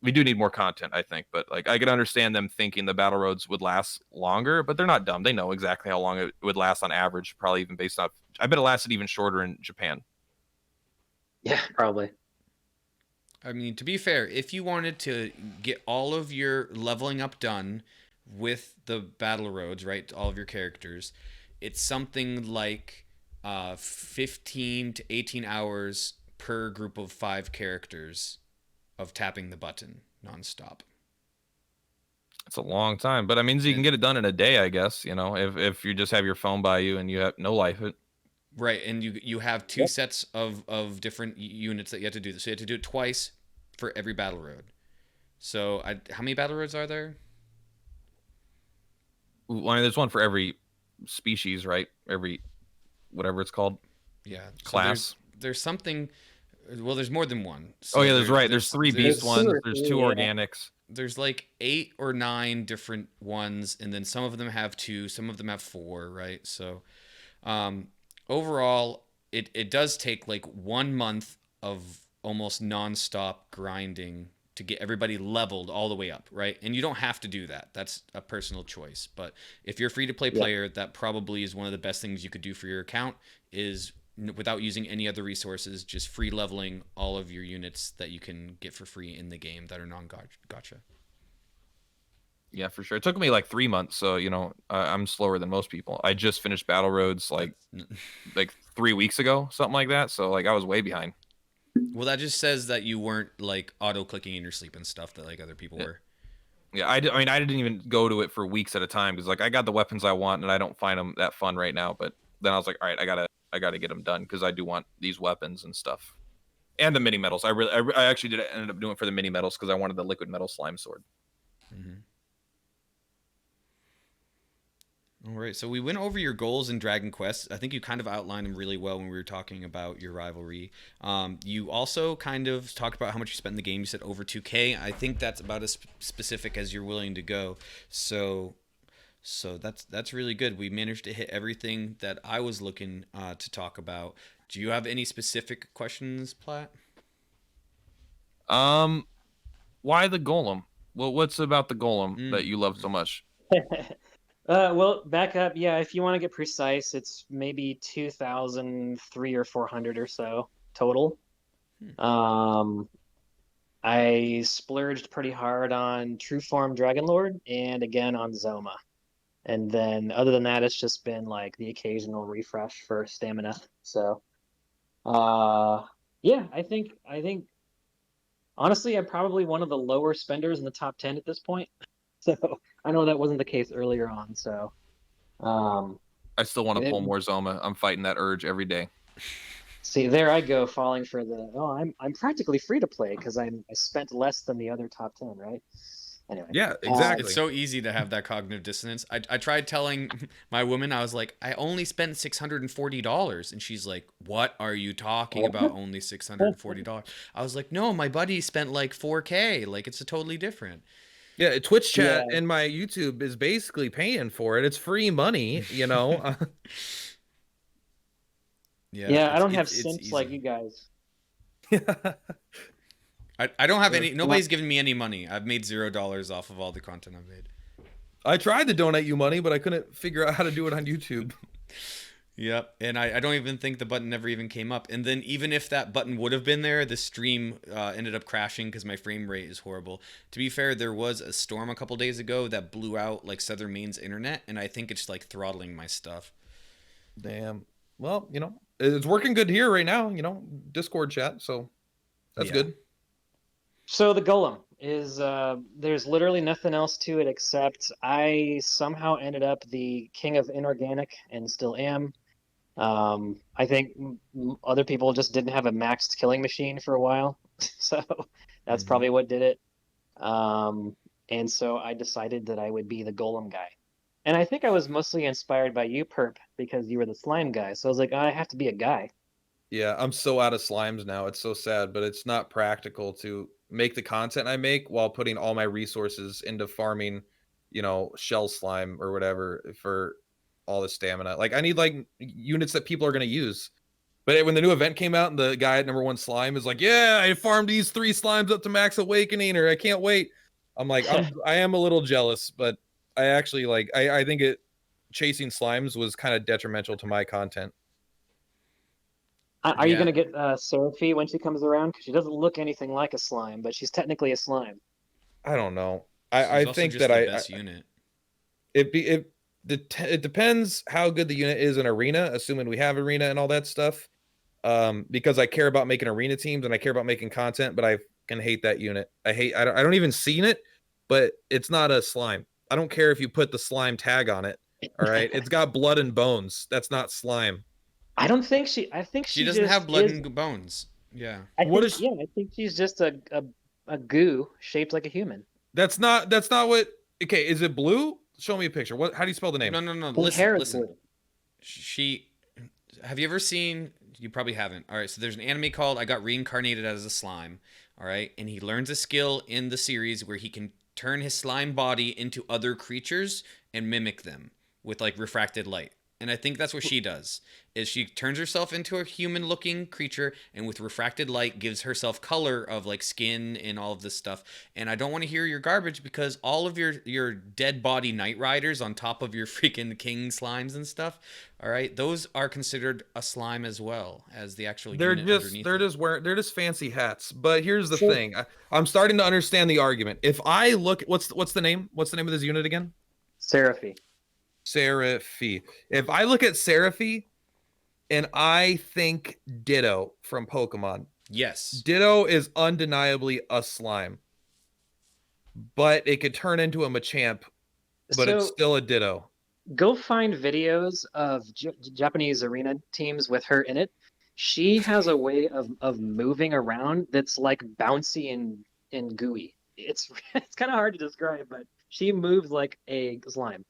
Speaker 1: We do need more content, I think, but like I could understand them thinking the battle roads would last longer, but they're not dumb. They know exactly how long it would last on average, probably even based off. I bet it lasted even shorter in Japan.
Speaker 3: Yeah, probably.
Speaker 2: I mean, to be fair, if you wanted to get all of your leveling up done with the battle roads, right, all of your characters, it's something like 15 to 18 hours per group of 5 characters of tapping the button nonstop.
Speaker 1: It's a long time, but I mean, you can get it done in a day, I guess. If you just have your phone by you and you have no life it.
Speaker 2: Right, and you have 2 sets of different units that you have to do this. So you have to do it twice for every battle road. So how many battle roads are there?
Speaker 1: Well, I mean, there's one for every species, right? Every whatever it's called.
Speaker 2: Yeah.
Speaker 1: Class.
Speaker 2: So there's something. Well, there's more than one. So
Speaker 1: there's 3 beast ones. There's 2 organics.
Speaker 2: There's like 8 or 9 different ones, and then some of them have 2, some of them have 4, right? So, overall, it does take like 1 month of almost nonstop grinding to get everybody leveled all the way up, right? And you don't have to do that. That's a personal choice. But if you're a free-to-play player, that probably is one of the best things you could do for your account, is without using any other resources, just free leveling all of your units that you can get for free in the game that are non-gacha.
Speaker 1: Yeah, for sure. It took me like 3 months, so I'm slower than most people. I just finished Battle Roads like 3 weeks ago, something like that. So like I was way behind.
Speaker 2: Well, that just says that you weren't like auto clicking in your sleep and stuff that like other people were.
Speaker 1: Yeah, I didn't even go to it for weeks at a time because like I got the weapons I want and I don't find them that fun right now. But then I was like, all right, I gotta get them done because I do want these weapons and stuff, and the mini metals. I actually did ended up doing it for the mini metals because I wanted the liquid metal slime sword.
Speaker 2: Mm-hmm. All right, so we went over your goals in Dragon Quest. I think you kind of outlined them really well when we were talking about your rivalry. You also kind of talked about how much you spent in the game. You said over 2K. I think that's about as specific as you're willing to go. So that's really good. We managed to hit everything that I was looking to talk about. Do you have any specific questions, Platt?
Speaker 1: Why the golem? Well, what's about the golem that you love so much?
Speaker 3: Well, back up. Yeah, if you want to get precise, it's maybe 2,003 or 400 or so total. I splurged pretty hard on True Form Dragonlord and again on Zoma. And then other than that, it's just been like the occasional refresh for stamina. So, yeah, I think honestly, I'm probably one of the lower spenders in the top 10 at this point. So I know that wasn't the case earlier on. So
Speaker 1: I still want to pull more Zoma. I'm fighting that urge every day.
Speaker 3: See, there I go, falling for I'm practically free to play because I spent less than the other top 10, right? Anyway.
Speaker 1: Yeah, exactly.
Speaker 2: It's so easy to have that cognitive dissonance. I tried telling my woman, I was like, I only spent $640, and she's like, what are you talking about? Only $640? I was like, no, my buddy spent like 4K. Like, it's a totally different.
Speaker 1: Yeah, Twitch chat and my YouTube is basically paying for it. It's free money,
Speaker 3: Yeah, I don't have simps like you guys.
Speaker 2: I don't have any. Nobody's given me any money. I've made $0 off of all the content I've made.
Speaker 1: I tried to donate you money, but I couldn't figure out how to do it on YouTube.
Speaker 2: Yep, and I don't even think the button never even came up. And then even if that button would have been there, the stream ended up crashing because my frame rate is horrible. To be fair, there was a storm a couple days ago that blew out like Southern Maine's internet, and I think it's like throttling my stuff.
Speaker 1: Damn. Well, it's working good here right now. Discord chat, so that's good.
Speaker 3: So the golem is there's literally nothing else to it except I somehow ended up the king of inorganic and still am. I think other people just didn't have a maxed killing machine for a while, so that's probably what did it. And so I decided that I would be the golem guy. And I think I was mostly inspired by you, Perp, because you were the slime guy. So I was like, I have to be a guy.
Speaker 1: Yeah, I'm so out of slimes now. It's so sad, but it's not practical to make the content I make while putting all my resources into farming, shell slime or whatever for all the stamina. Like I need like units that people are going to use. But when the new event came out and the guy at #1 slime is like, yeah, I farmed these 3 slimes up to max awakening, or I can't wait. I'm like, I am a little jealous, but I actually I think chasing slimes was kind of detrimental to my content.
Speaker 3: Are you going to get Seraphie when she comes around? Because she doesn't look anything like a slime, but she's technically a slime.
Speaker 1: I don't know. I think that
Speaker 2: best unit.
Speaker 1: It depends how good the unit is in arena, assuming we have arena and all that stuff. Because I care about making arena teams and I care about making content, but I can hate that unit. I don't even seen it, but it's not a slime. I don't care if you put the slime tag on it. All right, it's got blood and bones. That's not slime.
Speaker 3: I don't think she. I think
Speaker 2: she doesn't have blood and bones. Yeah.
Speaker 3: I think she's just a goo shaped like a human.
Speaker 1: That's not what. Okay, is it blue? Show me a picture. How do you spell the name?
Speaker 2: No. Listen. Have you ever seen? You probably haven't. All right, so there's an anime called I Got Reincarnated as a Slime. All right, and he learns a skill in the series where he can turn his slime body into other creatures and mimic them with like refracted light. And I think that's what she does, is she turns herself into a human-looking creature and with refracted light gives herself color of like skin and all of this stuff. And I don't want to hear your garbage because all of your dead body Night Riders on top of your freaking king slimes and stuff, all right, those are considered a slime as well as the actual unit underneath.
Speaker 1: They're just fancy hats. But here's the thing. I'm starting to understand the argument. If I look, what's the name? What's the name of this unit again?
Speaker 3: Seraphie.
Speaker 1: Seraphie. If I look at Seraphie and I think Ditto from Pokemon.
Speaker 2: Yes.
Speaker 1: Ditto is undeniably a slime. But it could turn into a Machamp, but it's still a Ditto.
Speaker 3: Go find videos of Japanese arena teams with her in it. She has a way of moving around that's like bouncy and gooey. It's kind of hard to describe, but she moves like a slime.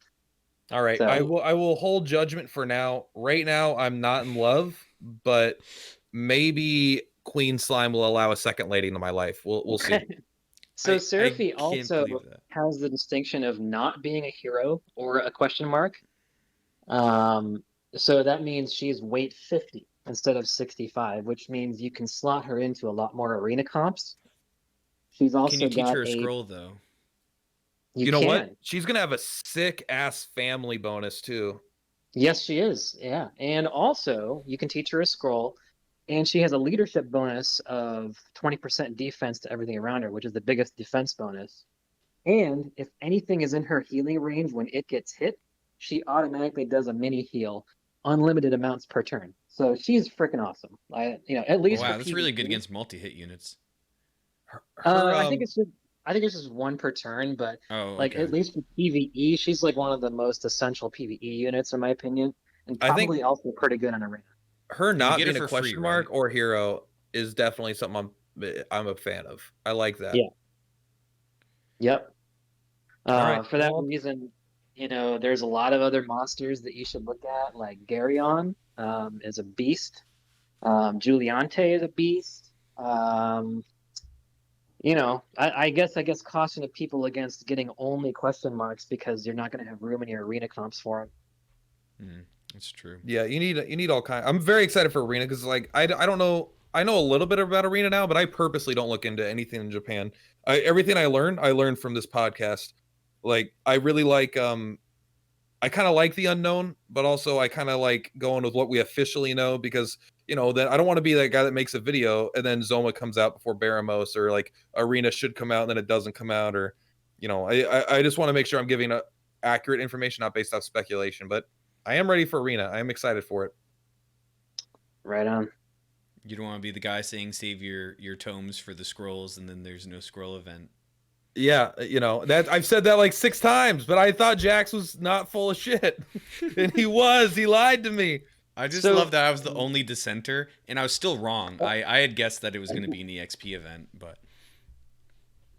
Speaker 1: All right, so, I will hold judgment for now. Right now, I'm not in love, but maybe Queen Slime will allow a second lady into my life. We'll see.
Speaker 3: So Seraphie also has the distinction of not being a hero or a question mark. So that means she's weight 50 instead of 65, which means you can slot her into a lot more arena comps. She's also
Speaker 2: Can you teach her a scroll though?
Speaker 1: You know what? She's going to have a sick-ass family bonus, too.
Speaker 3: Yes, she is. Yeah. And also, you can teach her a scroll, and she has a leadership bonus of 20% defense to everything around her, which is the biggest defense bonus. And if anything is in her healing range when it gets hit, she automatically does a mini heal, unlimited amounts per turn. So she's freaking awesome. At least.
Speaker 2: Wow, that's really good against multi-hit units.
Speaker 3: I think it's just one per turn, but at least for PvE, she's like one of the most essential PvE units in my opinion, and probably also pretty good on arena.
Speaker 1: Her not being a question mark or hero is definitely something I'm a fan of. I like that.
Speaker 3: Yeah. Yep. For that reason, there's a lot of other monsters that you should look at, like Garyon is a beast. Juliante is a beast. I guess caution of people against getting only question marks because you're not going to have room in your arena comps for them.
Speaker 2: That's true.
Speaker 1: Yeah, you need all kinds. I'm very excited for arena because I don't know. I know a little bit about arena now, but I purposely don't look into anything in Japan. Everything I learned from this podcast. Like I really like I kind of like the unknown, but also I kind of like going with what we officially know because that I don't want to be that guy that makes a video and then Zoma comes out before Baramos, or like Arena should come out and then it doesn't come out, or I just want to make sure I'm giving accurate information, not based off speculation. But I am ready for Arena. I am excited for it.
Speaker 3: Right on.
Speaker 2: You don't want to be the guy saying save your tomes for the scrolls and then there's no scroll event.
Speaker 1: Yeah, that I've said that like 6 times, but I thought Jax was not full of shit, and he was. He lied to me.
Speaker 2: I just love that I was the only dissenter, and I was still wrong. I had guessed that it was going to be an EXP event, but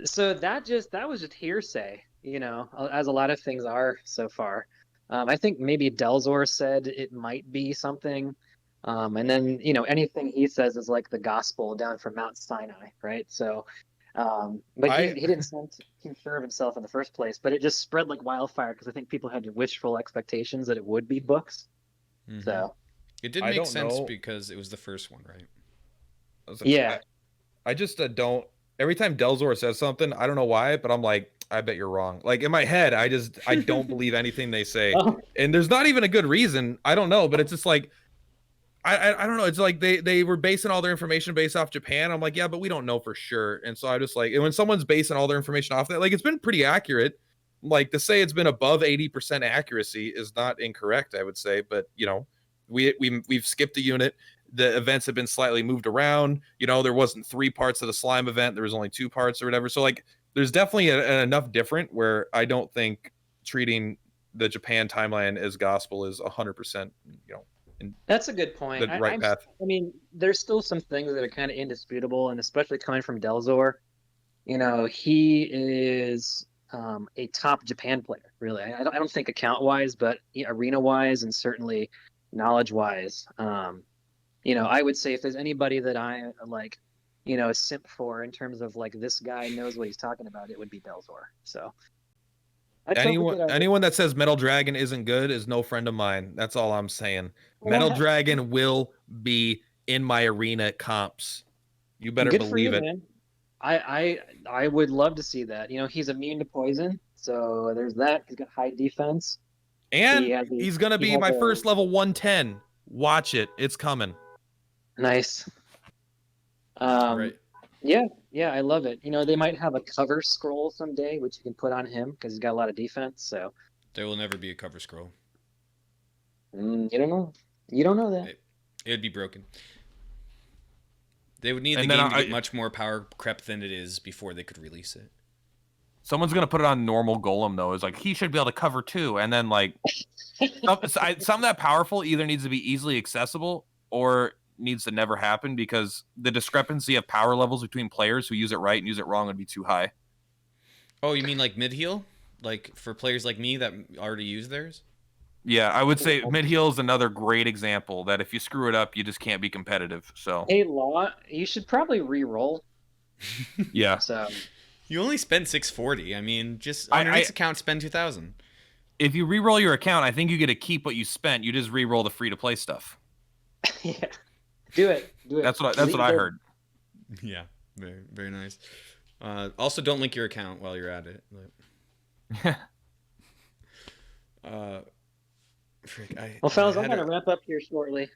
Speaker 3: so that was just hearsay, as a lot of things are so far. I think maybe Delzor said it might be something, and then anything he says is like the gospel down from Mount Sinai, right? So. But he didn't seem sure of himself in the first place, but it just spread like wildfire because I think people had wishful expectations that it would be books. Mm-hmm. So
Speaker 2: it did make sense because it was the first one, right?
Speaker 3: Yeah.
Speaker 1: I just don't. Every time Delzor says something, I don't know why, but I'm like, I bet you're wrong. Like in my head, I don't believe anything they say, and there's not even a good reason. I don't know, but it's just like. I don't know. It's like they were basing all their information based off Japan. I'm like, yeah, but we don't know for sure. And so I just like, and when someone's basing all their information off that, like it's been pretty accurate. Like to say it's been above 80% accuracy is not incorrect, I would say. But we've skipped a unit. The events have been slightly moved around. There wasn't 3 parts of the slime event. There was only 2 parts or whatever. So like, there's definitely enough different where I don't think treating the Japan timeline as gospel is 100%.
Speaker 3: That's a good point.
Speaker 1: The right path.
Speaker 3: I mean, there's still some things that are kind of indisputable, and especially coming from Delzor. He is a top Japan player, really. I don't think account-wise, but arena-wise and certainly knowledge-wise. I would say if there's anybody that I like, simp for in terms of like this guy knows what he's talking about, it would be Delzor. So.
Speaker 1: Anyone that says Metal Dragon isn't good is no friend of mine. That's all I'm saying. Metal Dragon will be in my arena comps. You better believe it.
Speaker 3: Man. I would love to see that. He's immune to poison, so there's that. He's got high defense,
Speaker 1: and he's gonna be my first level 110. Watch it, it's coming.
Speaker 3: Nice.
Speaker 2: Right.
Speaker 3: Yeah, I love it. They might have a cover scroll someday, which you can put on him because he's got a lot of defense. So
Speaker 2: there will never be a cover scroll.
Speaker 3: You don't know. You don't know that.
Speaker 2: It'd be broken. They would need the game to get much more power crept than it is before they could release it.
Speaker 1: Someone's gonna put it on normal golem though. It's like he should be able to cover too, and then like something that powerful either needs to be easily accessible or needs to never happen because the discrepancy of power levels between players who use it right and use it wrong would be too high.
Speaker 2: Oh, you mean like mid heal? Like for players like me that already use theirs?
Speaker 1: Yeah, I would say mid heal is another great example that if you screw it up, you just can't be competitive. So
Speaker 3: hey, Law, you should probably re-roll.
Speaker 1: Yeah.
Speaker 3: So
Speaker 2: you only spend 640. I mean, just on your next account, spend 2,000.
Speaker 1: If you re-roll your account, I think you get to keep what you spent. You just re-roll the free-to-play stuff.
Speaker 3: Yeah. Do it.
Speaker 1: That's what I heard.
Speaker 2: Yeah, very, very nice. Also, don't link your account while you're at it.
Speaker 3: Well, fellas, I'm going to wrap up here shortly.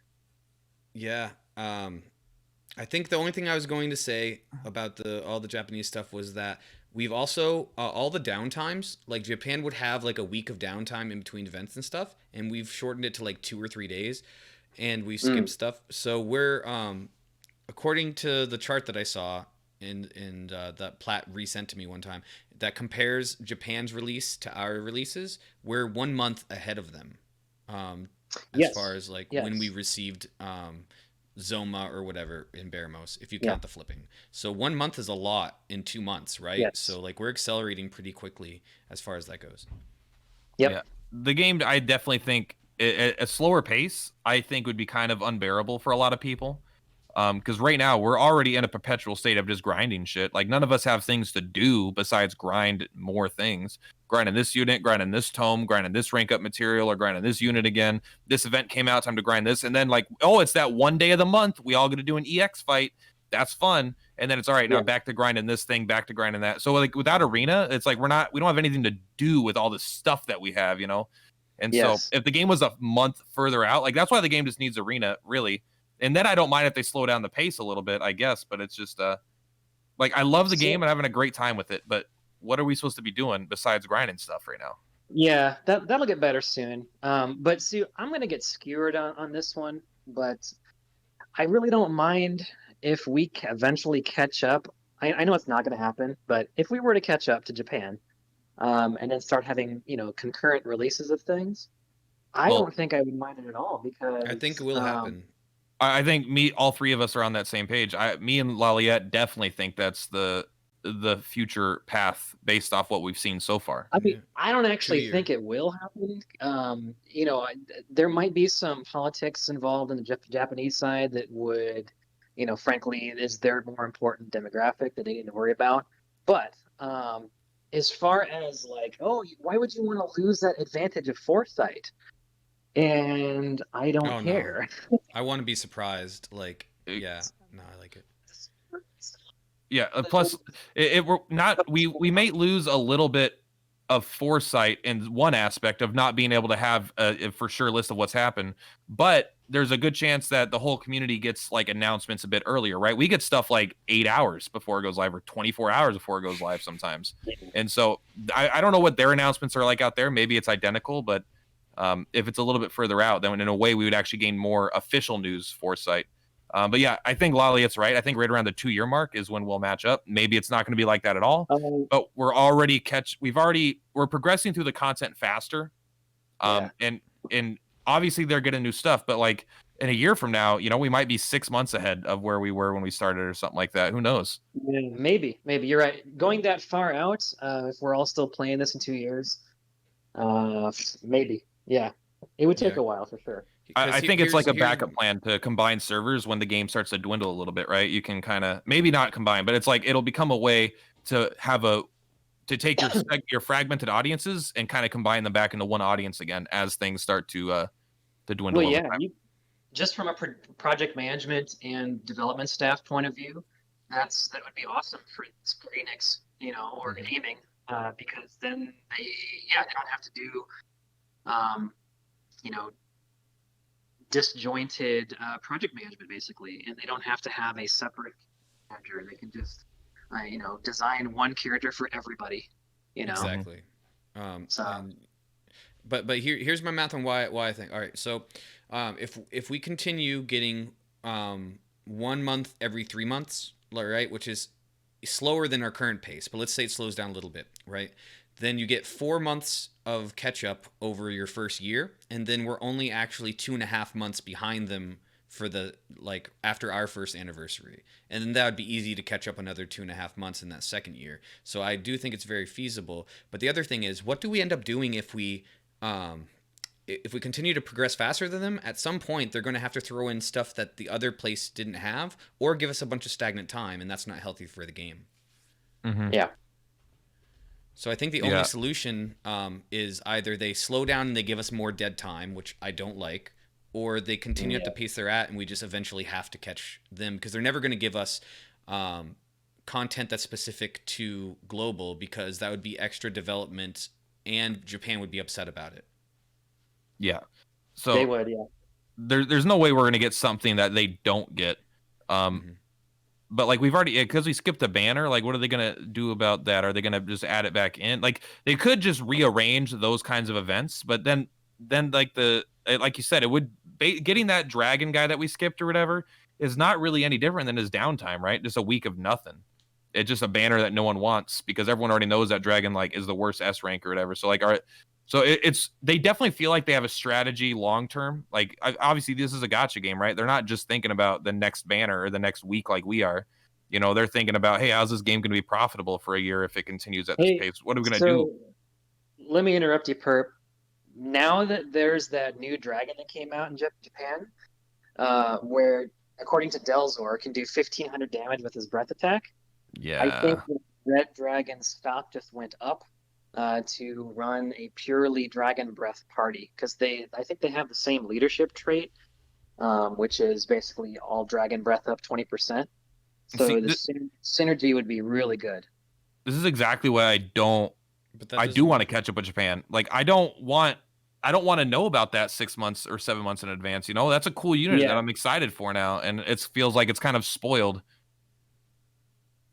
Speaker 2: Yeah. I think the only thing I was going to say about all the Japanese stuff was that we've also all the downtimes, like Japan would have like a week of downtime in between events and stuff, and we've shortened it to like 2 or 3 days, and we skipped stuff. So we're according to the chart that I saw and that Platt resent to me one time that compares Japan's release to our releases, we're 1 month ahead of them. As far as like when we received Zoma or whatever in Baramos, if you count the flipping. So 1 month is a lot in 2 months, right?
Speaker 3: Yes.
Speaker 2: So like we're accelerating pretty quickly as far as that goes.
Speaker 3: Yep.
Speaker 1: Yeah. The game, I definitely think a slower pace, I think would be kind of unbearable for a lot of people. Because right now we're already in a perpetual state of just grinding shit. Like none of us have things to do besides grind more things. Grinding this unit, grinding this tome, grinding this rank up material, or grinding this unit again. This event came out, time to grind this. And then like, oh, it's that one day of the month. We all get to do an EX fight. That's fun. And then it's all right, now back to grinding this thing, back to grinding that. So like without Arena, it's like we don't have anything to do with all the stuff that we have, you know? And so
Speaker 3: Yes.
Speaker 1: if the game was a month further out, like that's why the game just needs arena, really. And then I don't mind if they slow down the pace a little bit, I guess. But it's just like I love the game and having a great time with it. But what are we supposed to be doing besides grinding stuff right now?
Speaker 3: Yeah, that'll get better soon. But see, I'm gonna get skewered on this one, but I really don't mind if we eventually catch up. I know it's not going to happen, but if we were to catch up to Japan, and then start having, concurrent releases of things, I
Speaker 1: Well,
Speaker 3: don't think I would mind it at all because
Speaker 2: I think it will happen.
Speaker 1: I think all three of us are on that same page. Me and Laliette definitely think that's the future path based off what we've seen so far.
Speaker 3: I mean, I don't
Speaker 2: 2
Speaker 3: actually
Speaker 2: year.
Speaker 3: think it will happen. There might be some politics involved in the Japanese side that would, frankly, is their more important demographic that they need to worry about. But as far as like, oh, why would you want to lose that advantage of foresight? And I don't
Speaker 2: Oh, no.
Speaker 3: care.
Speaker 2: I want to be surprised. Like, yeah, no, I like it.
Speaker 1: Yeah. Plus, we're not. We may lose a little bit of foresight in one aspect of not being able to have a for sure list of what's happened, but there's a good chance that the whole community gets like announcements a bit earlier, right? We get stuff like 8 hours before it goes live or 24 hours before it goes live sometimes. And so I don't know what their announcements are like out there. Maybe it's identical, but if it's a little bit further out, then in a way we would actually gain more official news foresight. But yeah, I think Laliette's right. I think right around the 2-year mark is when we'll match up. Maybe it's not going to be like that at all, but we're progressing through the content faster. And obviously they're getting new stuff, but like in a year from now, we might be 6 months ahead of where we were when we started or something like that. Who knows?
Speaker 3: Yeah, maybe you're right. Going that far out, if we're all still playing this in 2 years, maybe. Yeah, it would take a while for sure.
Speaker 1: I think it's like a backup plan to combine servers when the game starts to dwindle a little bit, right? You can kind of maybe not combine, but it's like it'll become a way to have to take your fragmented audiences and kind of combine them back into one audience again as things start to dwindle.
Speaker 3: Well, yeah, just from a project management and development staff point of view, that would be awesome for Square Enix, or gaming, because then they don't have to do, disjointed project management basically, and they don't have to have a separate manager. They can just design one character for everybody.
Speaker 2: Exactly.
Speaker 3: So.
Speaker 2: But here's my math on why I think. All right, so if we continue getting 1 month every 3 months, right, which is slower than our current pace, but let's say it slows down a little bit, right? Then you get 4 months of catch up over your first year, and then we're only actually 2.5 months behind them for after our first anniversary, and then that would be easy to catch up another 2.5 months in that second year. So I do think it's very feasible. But the other thing is, what do we end up doing if we continue to progress faster than them? At some point, they're going to have to throw in stuff that the other place didn't have, or give us a bunch of stagnant time, and that's not healthy for the game.
Speaker 1: Mm-hmm.
Speaker 3: Yeah.
Speaker 2: So I think the only solution is either they slow down and they give us more dead time, which I don't like, or they continue at the pace they're at and we just eventually have to catch them, because they're never going to give us content that's specific to global, because that would be extra development and Japan would be upset about it.
Speaker 1: Yeah. So
Speaker 3: they would, yeah.
Speaker 1: There's no way we're going to get something that they don't get. But like we've already, because we skipped a banner, like what are they going to do about that? Are they going to just add it back in? Like they could just rearrange those kinds of events, but then like like you said, it would getting that dragon guy that we skipped or whatever is not really any different than his downtime, right? Just a week of nothing. It's just a banner that no one wants because everyone already knows that dragon like is the worst S rank or whatever. So like, they definitely feel like they have a strategy long term. Like obviously this is a gacha game, right? They're not just thinking about the next banner or the next week like we are. They're thinking about, hey, how's this game going to be profitable for a year if it continues at this pace? What are we going to do?
Speaker 3: Let me interrupt you, Perp. Now that there's that new dragon that came out in Japan, where according to Delzor can do 1,500 damage with his breath attack.
Speaker 1: Yeah.
Speaker 3: I think the Red Dragon stock just went up to run a purely Dragon Breath party, because I think they have the same leadership trait, which is basically all Dragon Breath up 20%. So the synergy would be really good.
Speaker 1: This is exactly what I don't. I do want to catch up with Japan. Like I don't want I don't want to know about that 6 months or 7 months in advance. You know, that's a cool unit that I'm excited for now, and it feels like it's kind of spoiled.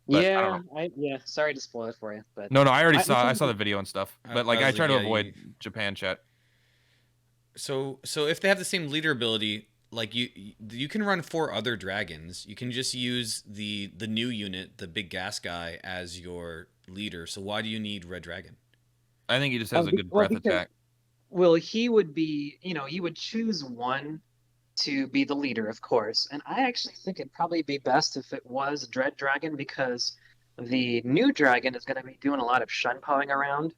Speaker 1: But I don't know.
Speaker 3: Sorry to spoil it for you, but
Speaker 1: No, I saw the video and stuff. But like I try to avoid Japan chat.
Speaker 2: So if they have the same leader ability, like you can run 4 other dragons. You can just use the new unit, the big gas guy, as your leader. So why do you need Red Dragon?
Speaker 1: I think he just has a good breath attack.
Speaker 3: Well, he would be, you would choose one to be the leader, of course. And I actually think it'd probably be best if it was Dread Dragon, because the new dragon is going to be doing a lot of shunpowing around.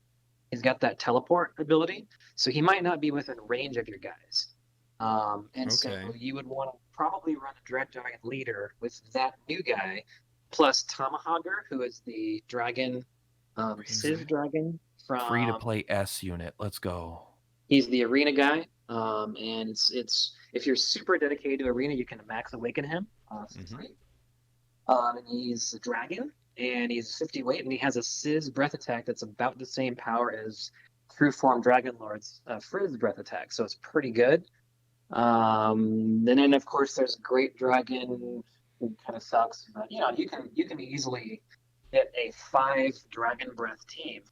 Speaker 3: He's got that teleport ability, so he might not be within range of your guys. So you would want to probably run a Dread Dragon leader with that new guy, plus Tomahawker, who is the dragon, Civ dragon from
Speaker 1: free to play S unit. Let's go.
Speaker 3: He's the arena guy, and it's if you're super dedicated to arena, you can max awaken him for free. And he's a dragon, and he's 50 weight, and he has a Sizz breath attack that's about the same power as True Form Dragon Lord's Frizz breath attack, so it's pretty good. And then of course there's Great Dragon, who kind of sucks, but you can easily get a 5 Dragon Breath team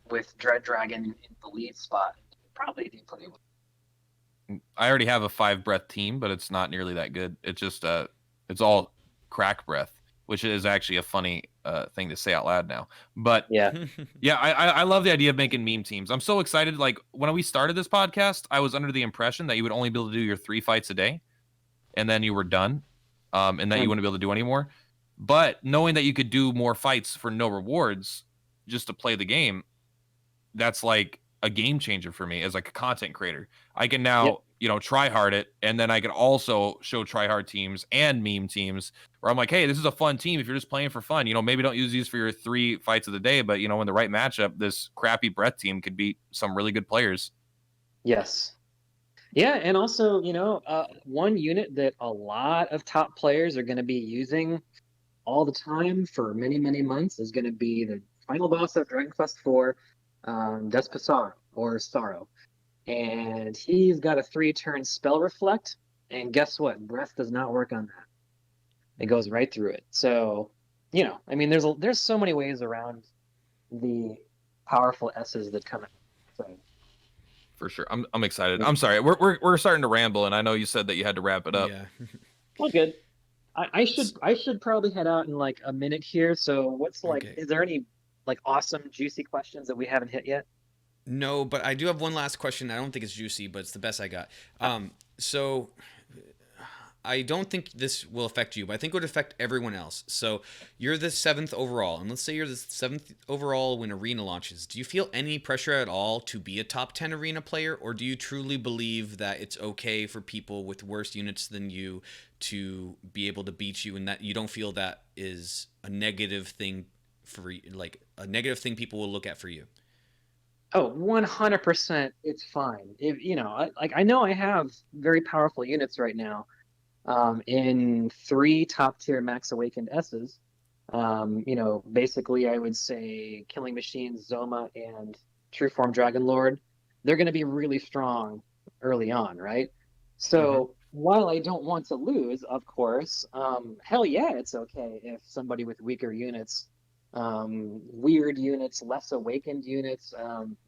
Speaker 3: with Dread Dragon in the lead spot. Probably do pretty well.
Speaker 1: I already have a 5 breath team, but it's not nearly that good. It's just it's all crack breath, which is actually a funny thing to say out loud now. But yeah, I love the idea of making meme teams. I'm so excited. Like when we started this podcast, I was under the impression that you would only be able to do your 3 fights a day, and then you were done, and that you wouldn't be able to do anymore. But knowing that you could do more fights for no rewards just to play the game, that's like a game changer for me as like a content creator. I can now, try hard it, and then I can also show try hard teams and meme teams where I'm like, hey, this is a fun team if you're just playing for fun. Maybe don't use these for your 3 fights of the day, but in the right matchup, this crappy breath team could beat some really good players.
Speaker 3: Yes. Yeah, and also, one unit that a lot of top players are going to be using all the time for many, many months is going to be the final boss of Dragon Quest IV, Despasar, or Sorrow. And he's got a 3-turn spell reflect, and guess what? Breath does not work on that. It goes right through it. So, there's so many ways around the powerful S's that come in. So,
Speaker 1: for sure. I'm excited. I'm sorry. We're starting to ramble, and I know you said that you had to wrap it up.
Speaker 2: Yeah.
Speaker 3: Well, good. I should probably head out in like a minute here. So is there any like awesome juicy questions that we haven't hit yet?
Speaker 2: No, but I do have one last question. I don't think it's juicy, but it's the best I got. So I don't think this will affect you, but I think it would affect everyone else. So you're the 7th overall, and let's say you're the 7th overall when Arena launches. Do you feel any pressure at all to be a top 10 Arena player, or do you truly believe that it's okay for people with worse units than you to be able to beat you, and that you don't feel that is a negative thing a negative thing people will look at for you?
Speaker 3: Oh, 100%. It's fine. If I know I have very powerful units right now, in 3 top tier max awakened S's. Basically I would say Killing Machines, Zoma, and True Form Dragon Lord. They're going to be really strong early on, right? So while I don't want to lose, of course, hell yeah, it's okay if somebody with weaker units, weird units, less awakened units,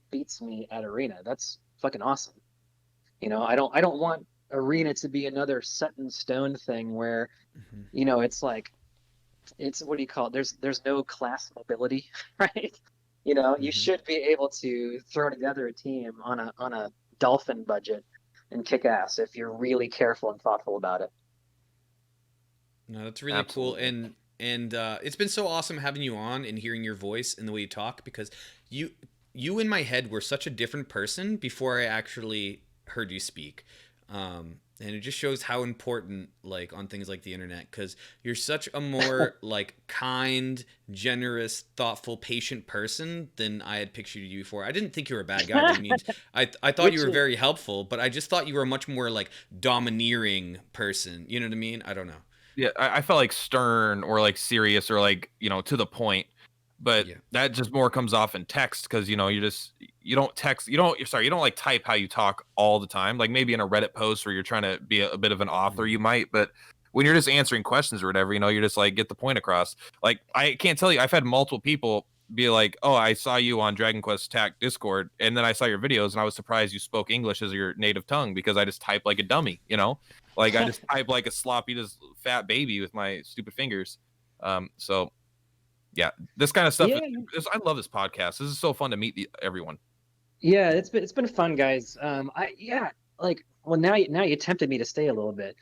Speaker 3: beats me at Arena. That's fucking awesome. I don't want Arena to be another set in stone thing where, it's like, it's what do you call it? There's no class mobility, right? You should be able to throw together a team on a dolphin budget and kick ass if you're really careful and thoughtful about it.
Speaker 2: No, that's really cool. And it's been so awesome having you on and hearing your voice and the way you talk, because you in my head were such a different person before I actually heard you speak. And it just shows how important, like, on things like the internet, because you're such a more like kind, generous, thoughtful, patient person than I had pictured you before. I didn't think you were a bad guy by any means. I thought you were very helpful, but I just thought you were a much more like domineering person. You know what I mean? I don't know.
Speaker 1: Yeah, I felt like stern or like serious or like, to the point. but that just more comes off in text because you know you don't like type how you talk all the time. Like maybe in a Reddit post where you're trying to be a bit of an author, you might, but when you're just answering questions or whatever, you know, you're just like get the point across. Like I can't tell you, I've had multiple people be like, "Oh, I saw you on Dragon Quest TAC Discord, and then I saw your videos, and I was surprised you spoke English as your native tongue because I just type like a dummy, you know, like I just type like a sloppy, just fat baby with my stupid fingers." So yeah, this kind of stuff.
Speaker 3: Yeah.
Speaker 1: I love this podcast. This is so fun to meet everyone.
Speaker 3: Yeah, it's been fun, guys. Like, well, now you tempted me to stay a little bit.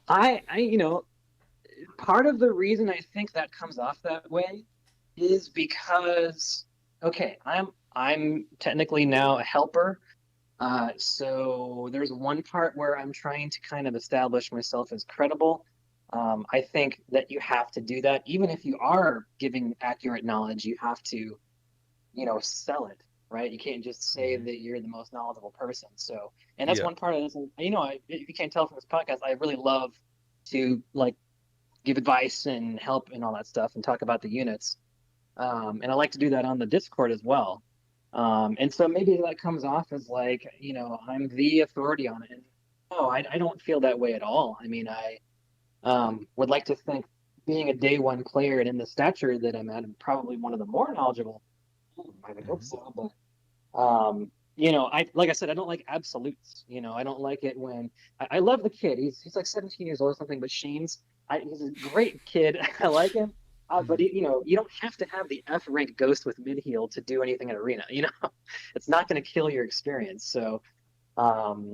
Speaker 3: I you know, part of the reason I think that comes off that way is because, okay, I'm technically now a helper. So there's one part where I'm trying to kind of establish myself as credible. I think that you have to do that. Even if you are giving accurate knowledge, you have to, sell it, right? You can't just say that you're the most knowledgeable person. So, and that's one part of this. If you can't tell from this podcast, I really love to give advice and help and all that stuff and talk about the units. And I like to do that on the Discord as well. And so maybe that comes off as I'm the authority on it. And no, I don't feel that way at all. I mean, I would like to think being a day one player and in the stature that I'm at, I'm probably one of the more knowledgeable. I would hope so, but like I said, I don't like absolutes. I don't like it when I love the kid. He's like 17 years old or something, but he's a great kid. I like him. But you don't have to have the F rank ghost with mid heal to do anything in arena. It's not going to kill your experience. So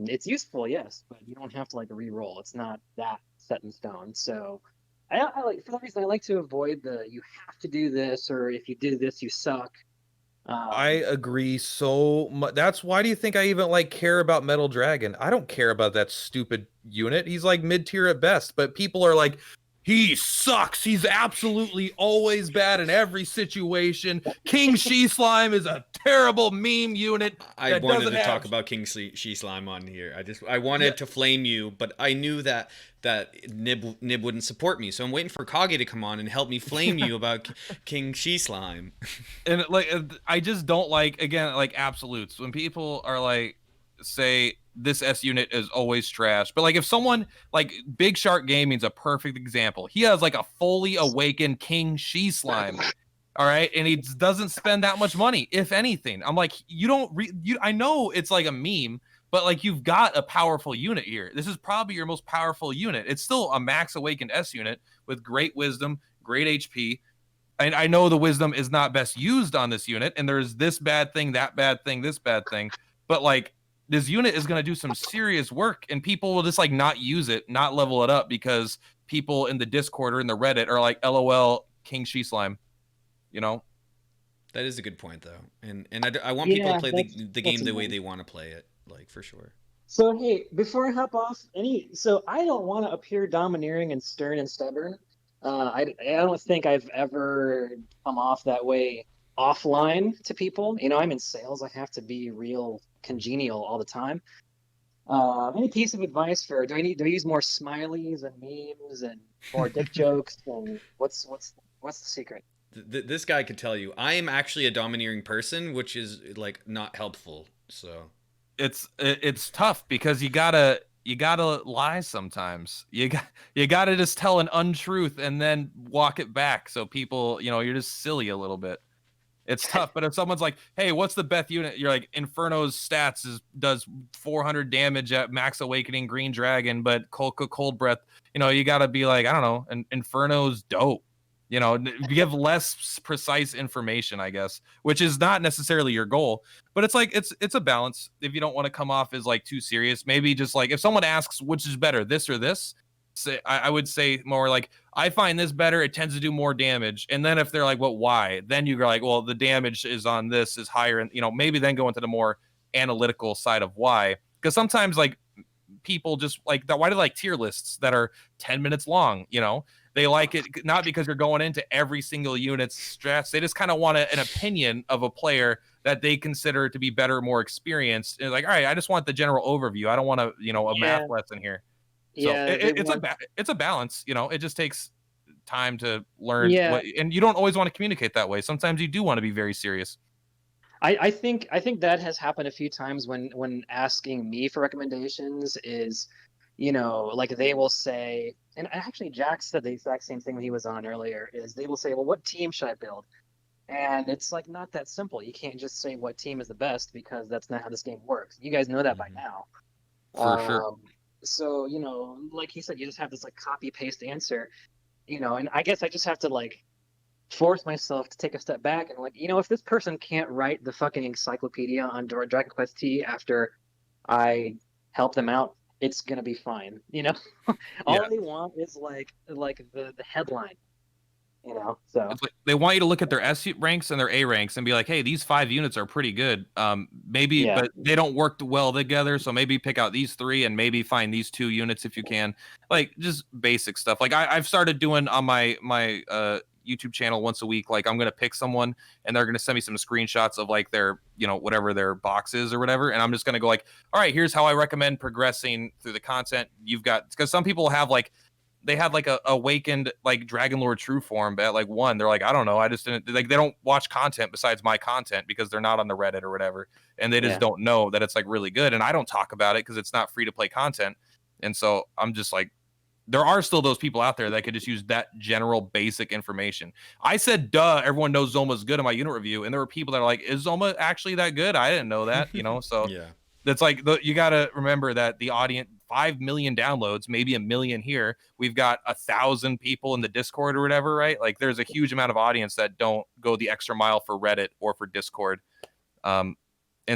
Speaker 3: it's useful, yes, but you don't have to re-roll. It's not that set in stone. So I like, for that reason, I like to avoid the you have to do this, or if you do this, you suck.
Speaker 1: I agree so much. That's why do you think I even care about Metal Dragon? I don't care about that stupid unit. He's mid tier at best, but people are like, he sucks. He's absolutely always bad in every situation. King She Slime is a terrible meme unit.
Speaker 2: I wanted to talk about King She Slime on here. I wanted to flame you, but I knew that Nibb wouldn't support me. So I'm waiting for Kage to come on and help me flame you about King She Slime.
Speaker 1: And I just don't like absolutes. When people are say this S unit is always trash. But if someone Big Shark Gaming's a perfect example. He has a fully awakened King She Slime. All right, and he doesn't spend that much money, if anything. I'm you don't I know it's a meme, but you've got a powerful unit here. This is probably your most powerful unit. It's still a max awakened S unit with great wisdom, great HP. And I know the wisdom is not best used on this unit, and there's this bad thing, that bad thing, this bad thing. But this unit is going to do some serious work, and people will just not use it, not level it up because people in the Discord or in the Reddit are LOL King She Slime, That
Speaker 2: is a good point, though, and I want people to play the game the way they want to play it, for sure.
Speaker 3: So hey, before I hop off, so I don't want to appear domineering and stern and stubborn. I don't think I've ever come off that way offline to people. I'm in sales. I have to be real congenial all the time. Any piece of advice do I use more smileys and memes and more dick jokes? And what's the secret?
Speaker 2: This guy could tell you I am actually a domineering person, which is not helpful. So
Speaker 1: it's tough because you gotta lie sometimes. You gotta just tell an untruth and then walk it back. So people, you're just silly a little bit. It's tough, but if someone's like, "Hey, what's the Beth unit?" You're like, "Inferno's stats does 400 damage at max awakening Green Dragon, but cold breath." You gotta be like, I don't know, and Inferno's dope. Give less precise information, I guess, which is not necessarily your goal, but it's a balance. If you don't want to come off as too serious, maybe just if someone asks which is better, this or this, I would say more I find this better. It tends to do more damage. And then if they're well, why? Then you're well, the damage is on this is higher, and maybe then go into the more analytical side of why. Because sometimes people just that. Why do they tier lists that are 10 minutes long? They like it not because you're going into every single unit's strats. They just kind of want an opinion of a player that they consider to be better, more experienced. And all right, I just want the general overview. I don't want a math lesson here. So
Speaker 3: Yeah,
Speaker 1: it's a balance. It just takes time to learn
Speaker 3: Yeah.
Speaker 1: what, and you don't always want to communicate that way. Sometimes you do want to be very serious.
Speaker 3: I think that has happened a few times when asking me for recommendations is, like they will say, and actually Jack said the exact same thing when he was on earlier, is they will say, well, what team should I build? And it's like not that simple. You can't just say what team is the best because that's not how this game works. You guys know that by now.
Speaker 1: For sure.
Speaker 3: So, like he said, you just have this like copy paste answer, and I guess I just have to like force myself to take a step back and like, if this person can't write the fucking encyclopedia on Dragon Quest T after I help them out, it's gonna be fine. All they want is like the headline. So
Speaker 1: It's like they want you to look at their S ranks and their A ranks and be like, hey, these 5 units are pretty good. Maybe,
Speaker 3: Yeah.
Speaker 1: but they don't work well together. So maybe pick out these 3 and maybe find these 2 units if you can. Like just basic stuff. Like I've started doing on my YouTube channel once a week. Like I'm gonna pick someone and they're gonna send me some screenshots of like their, whatever their box is or whatever, and I'm just gonna go like, all right, here's how I recommend progressing through the content. You've got, because some people have like, they had like a awakened like Dragon Lord true form, but at like 1, they're like, I don't know, I just didn't, like, they don't watch content besides my content because they're not on the Reddit or whatever, and they just don't know that it's like really good, and I don't talk about it because it's not free to play content. And so I'm just like, there are still those people out there that could just use that general basic information. I said, duh, everyone knows Zoma's good in my unit review, and there were people that are like, is Zoma actually that good? I didn't know that, so
Speaker 2: Yeah.
Speaker 1: that's like, you got to remember that the audience, 5 million downloads, maybe 1 million here. We've got 1,000 people in the Discord or whatever, right? Like there's a huge amount of audience that don't go the extra mile for Reddit or for Discord. And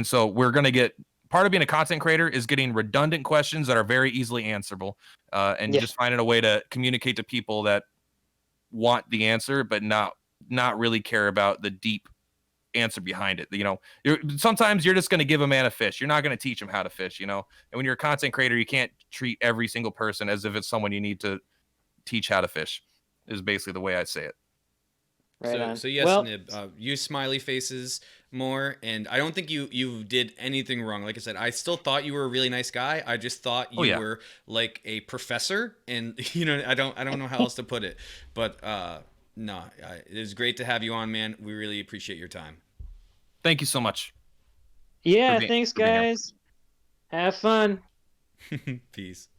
Speaker 1: so we're going to get, part of being a content creator is getting redundant questions that are very easily answerable, and just finding a way to communicate to people that want the answer, but not really care about the deep answer behind it. Sometimes you're just going to give a man a fish. You're not going to teach him how to fish, and when you're a content creator, you can't treat every single person as if it's someone you need to teach how to fish, is basically the way I'd say it.
Speaker 3: Right
Speaker 2: so yes,
Speaker 3: well,
Speaker 2: Nibb, use smiley faces more, and I don't think you did anything wrong. Like I said, I still thought you were a really nice guy. I just thought you were like a professor, and I don't know how else to put it, but no, it was great to have you on, man. We really appreciate your time.
Speaker 1: Thank you so much.
Speaker 3: Yeah, thanks guys. Have fun.
Speaker 2: Peace.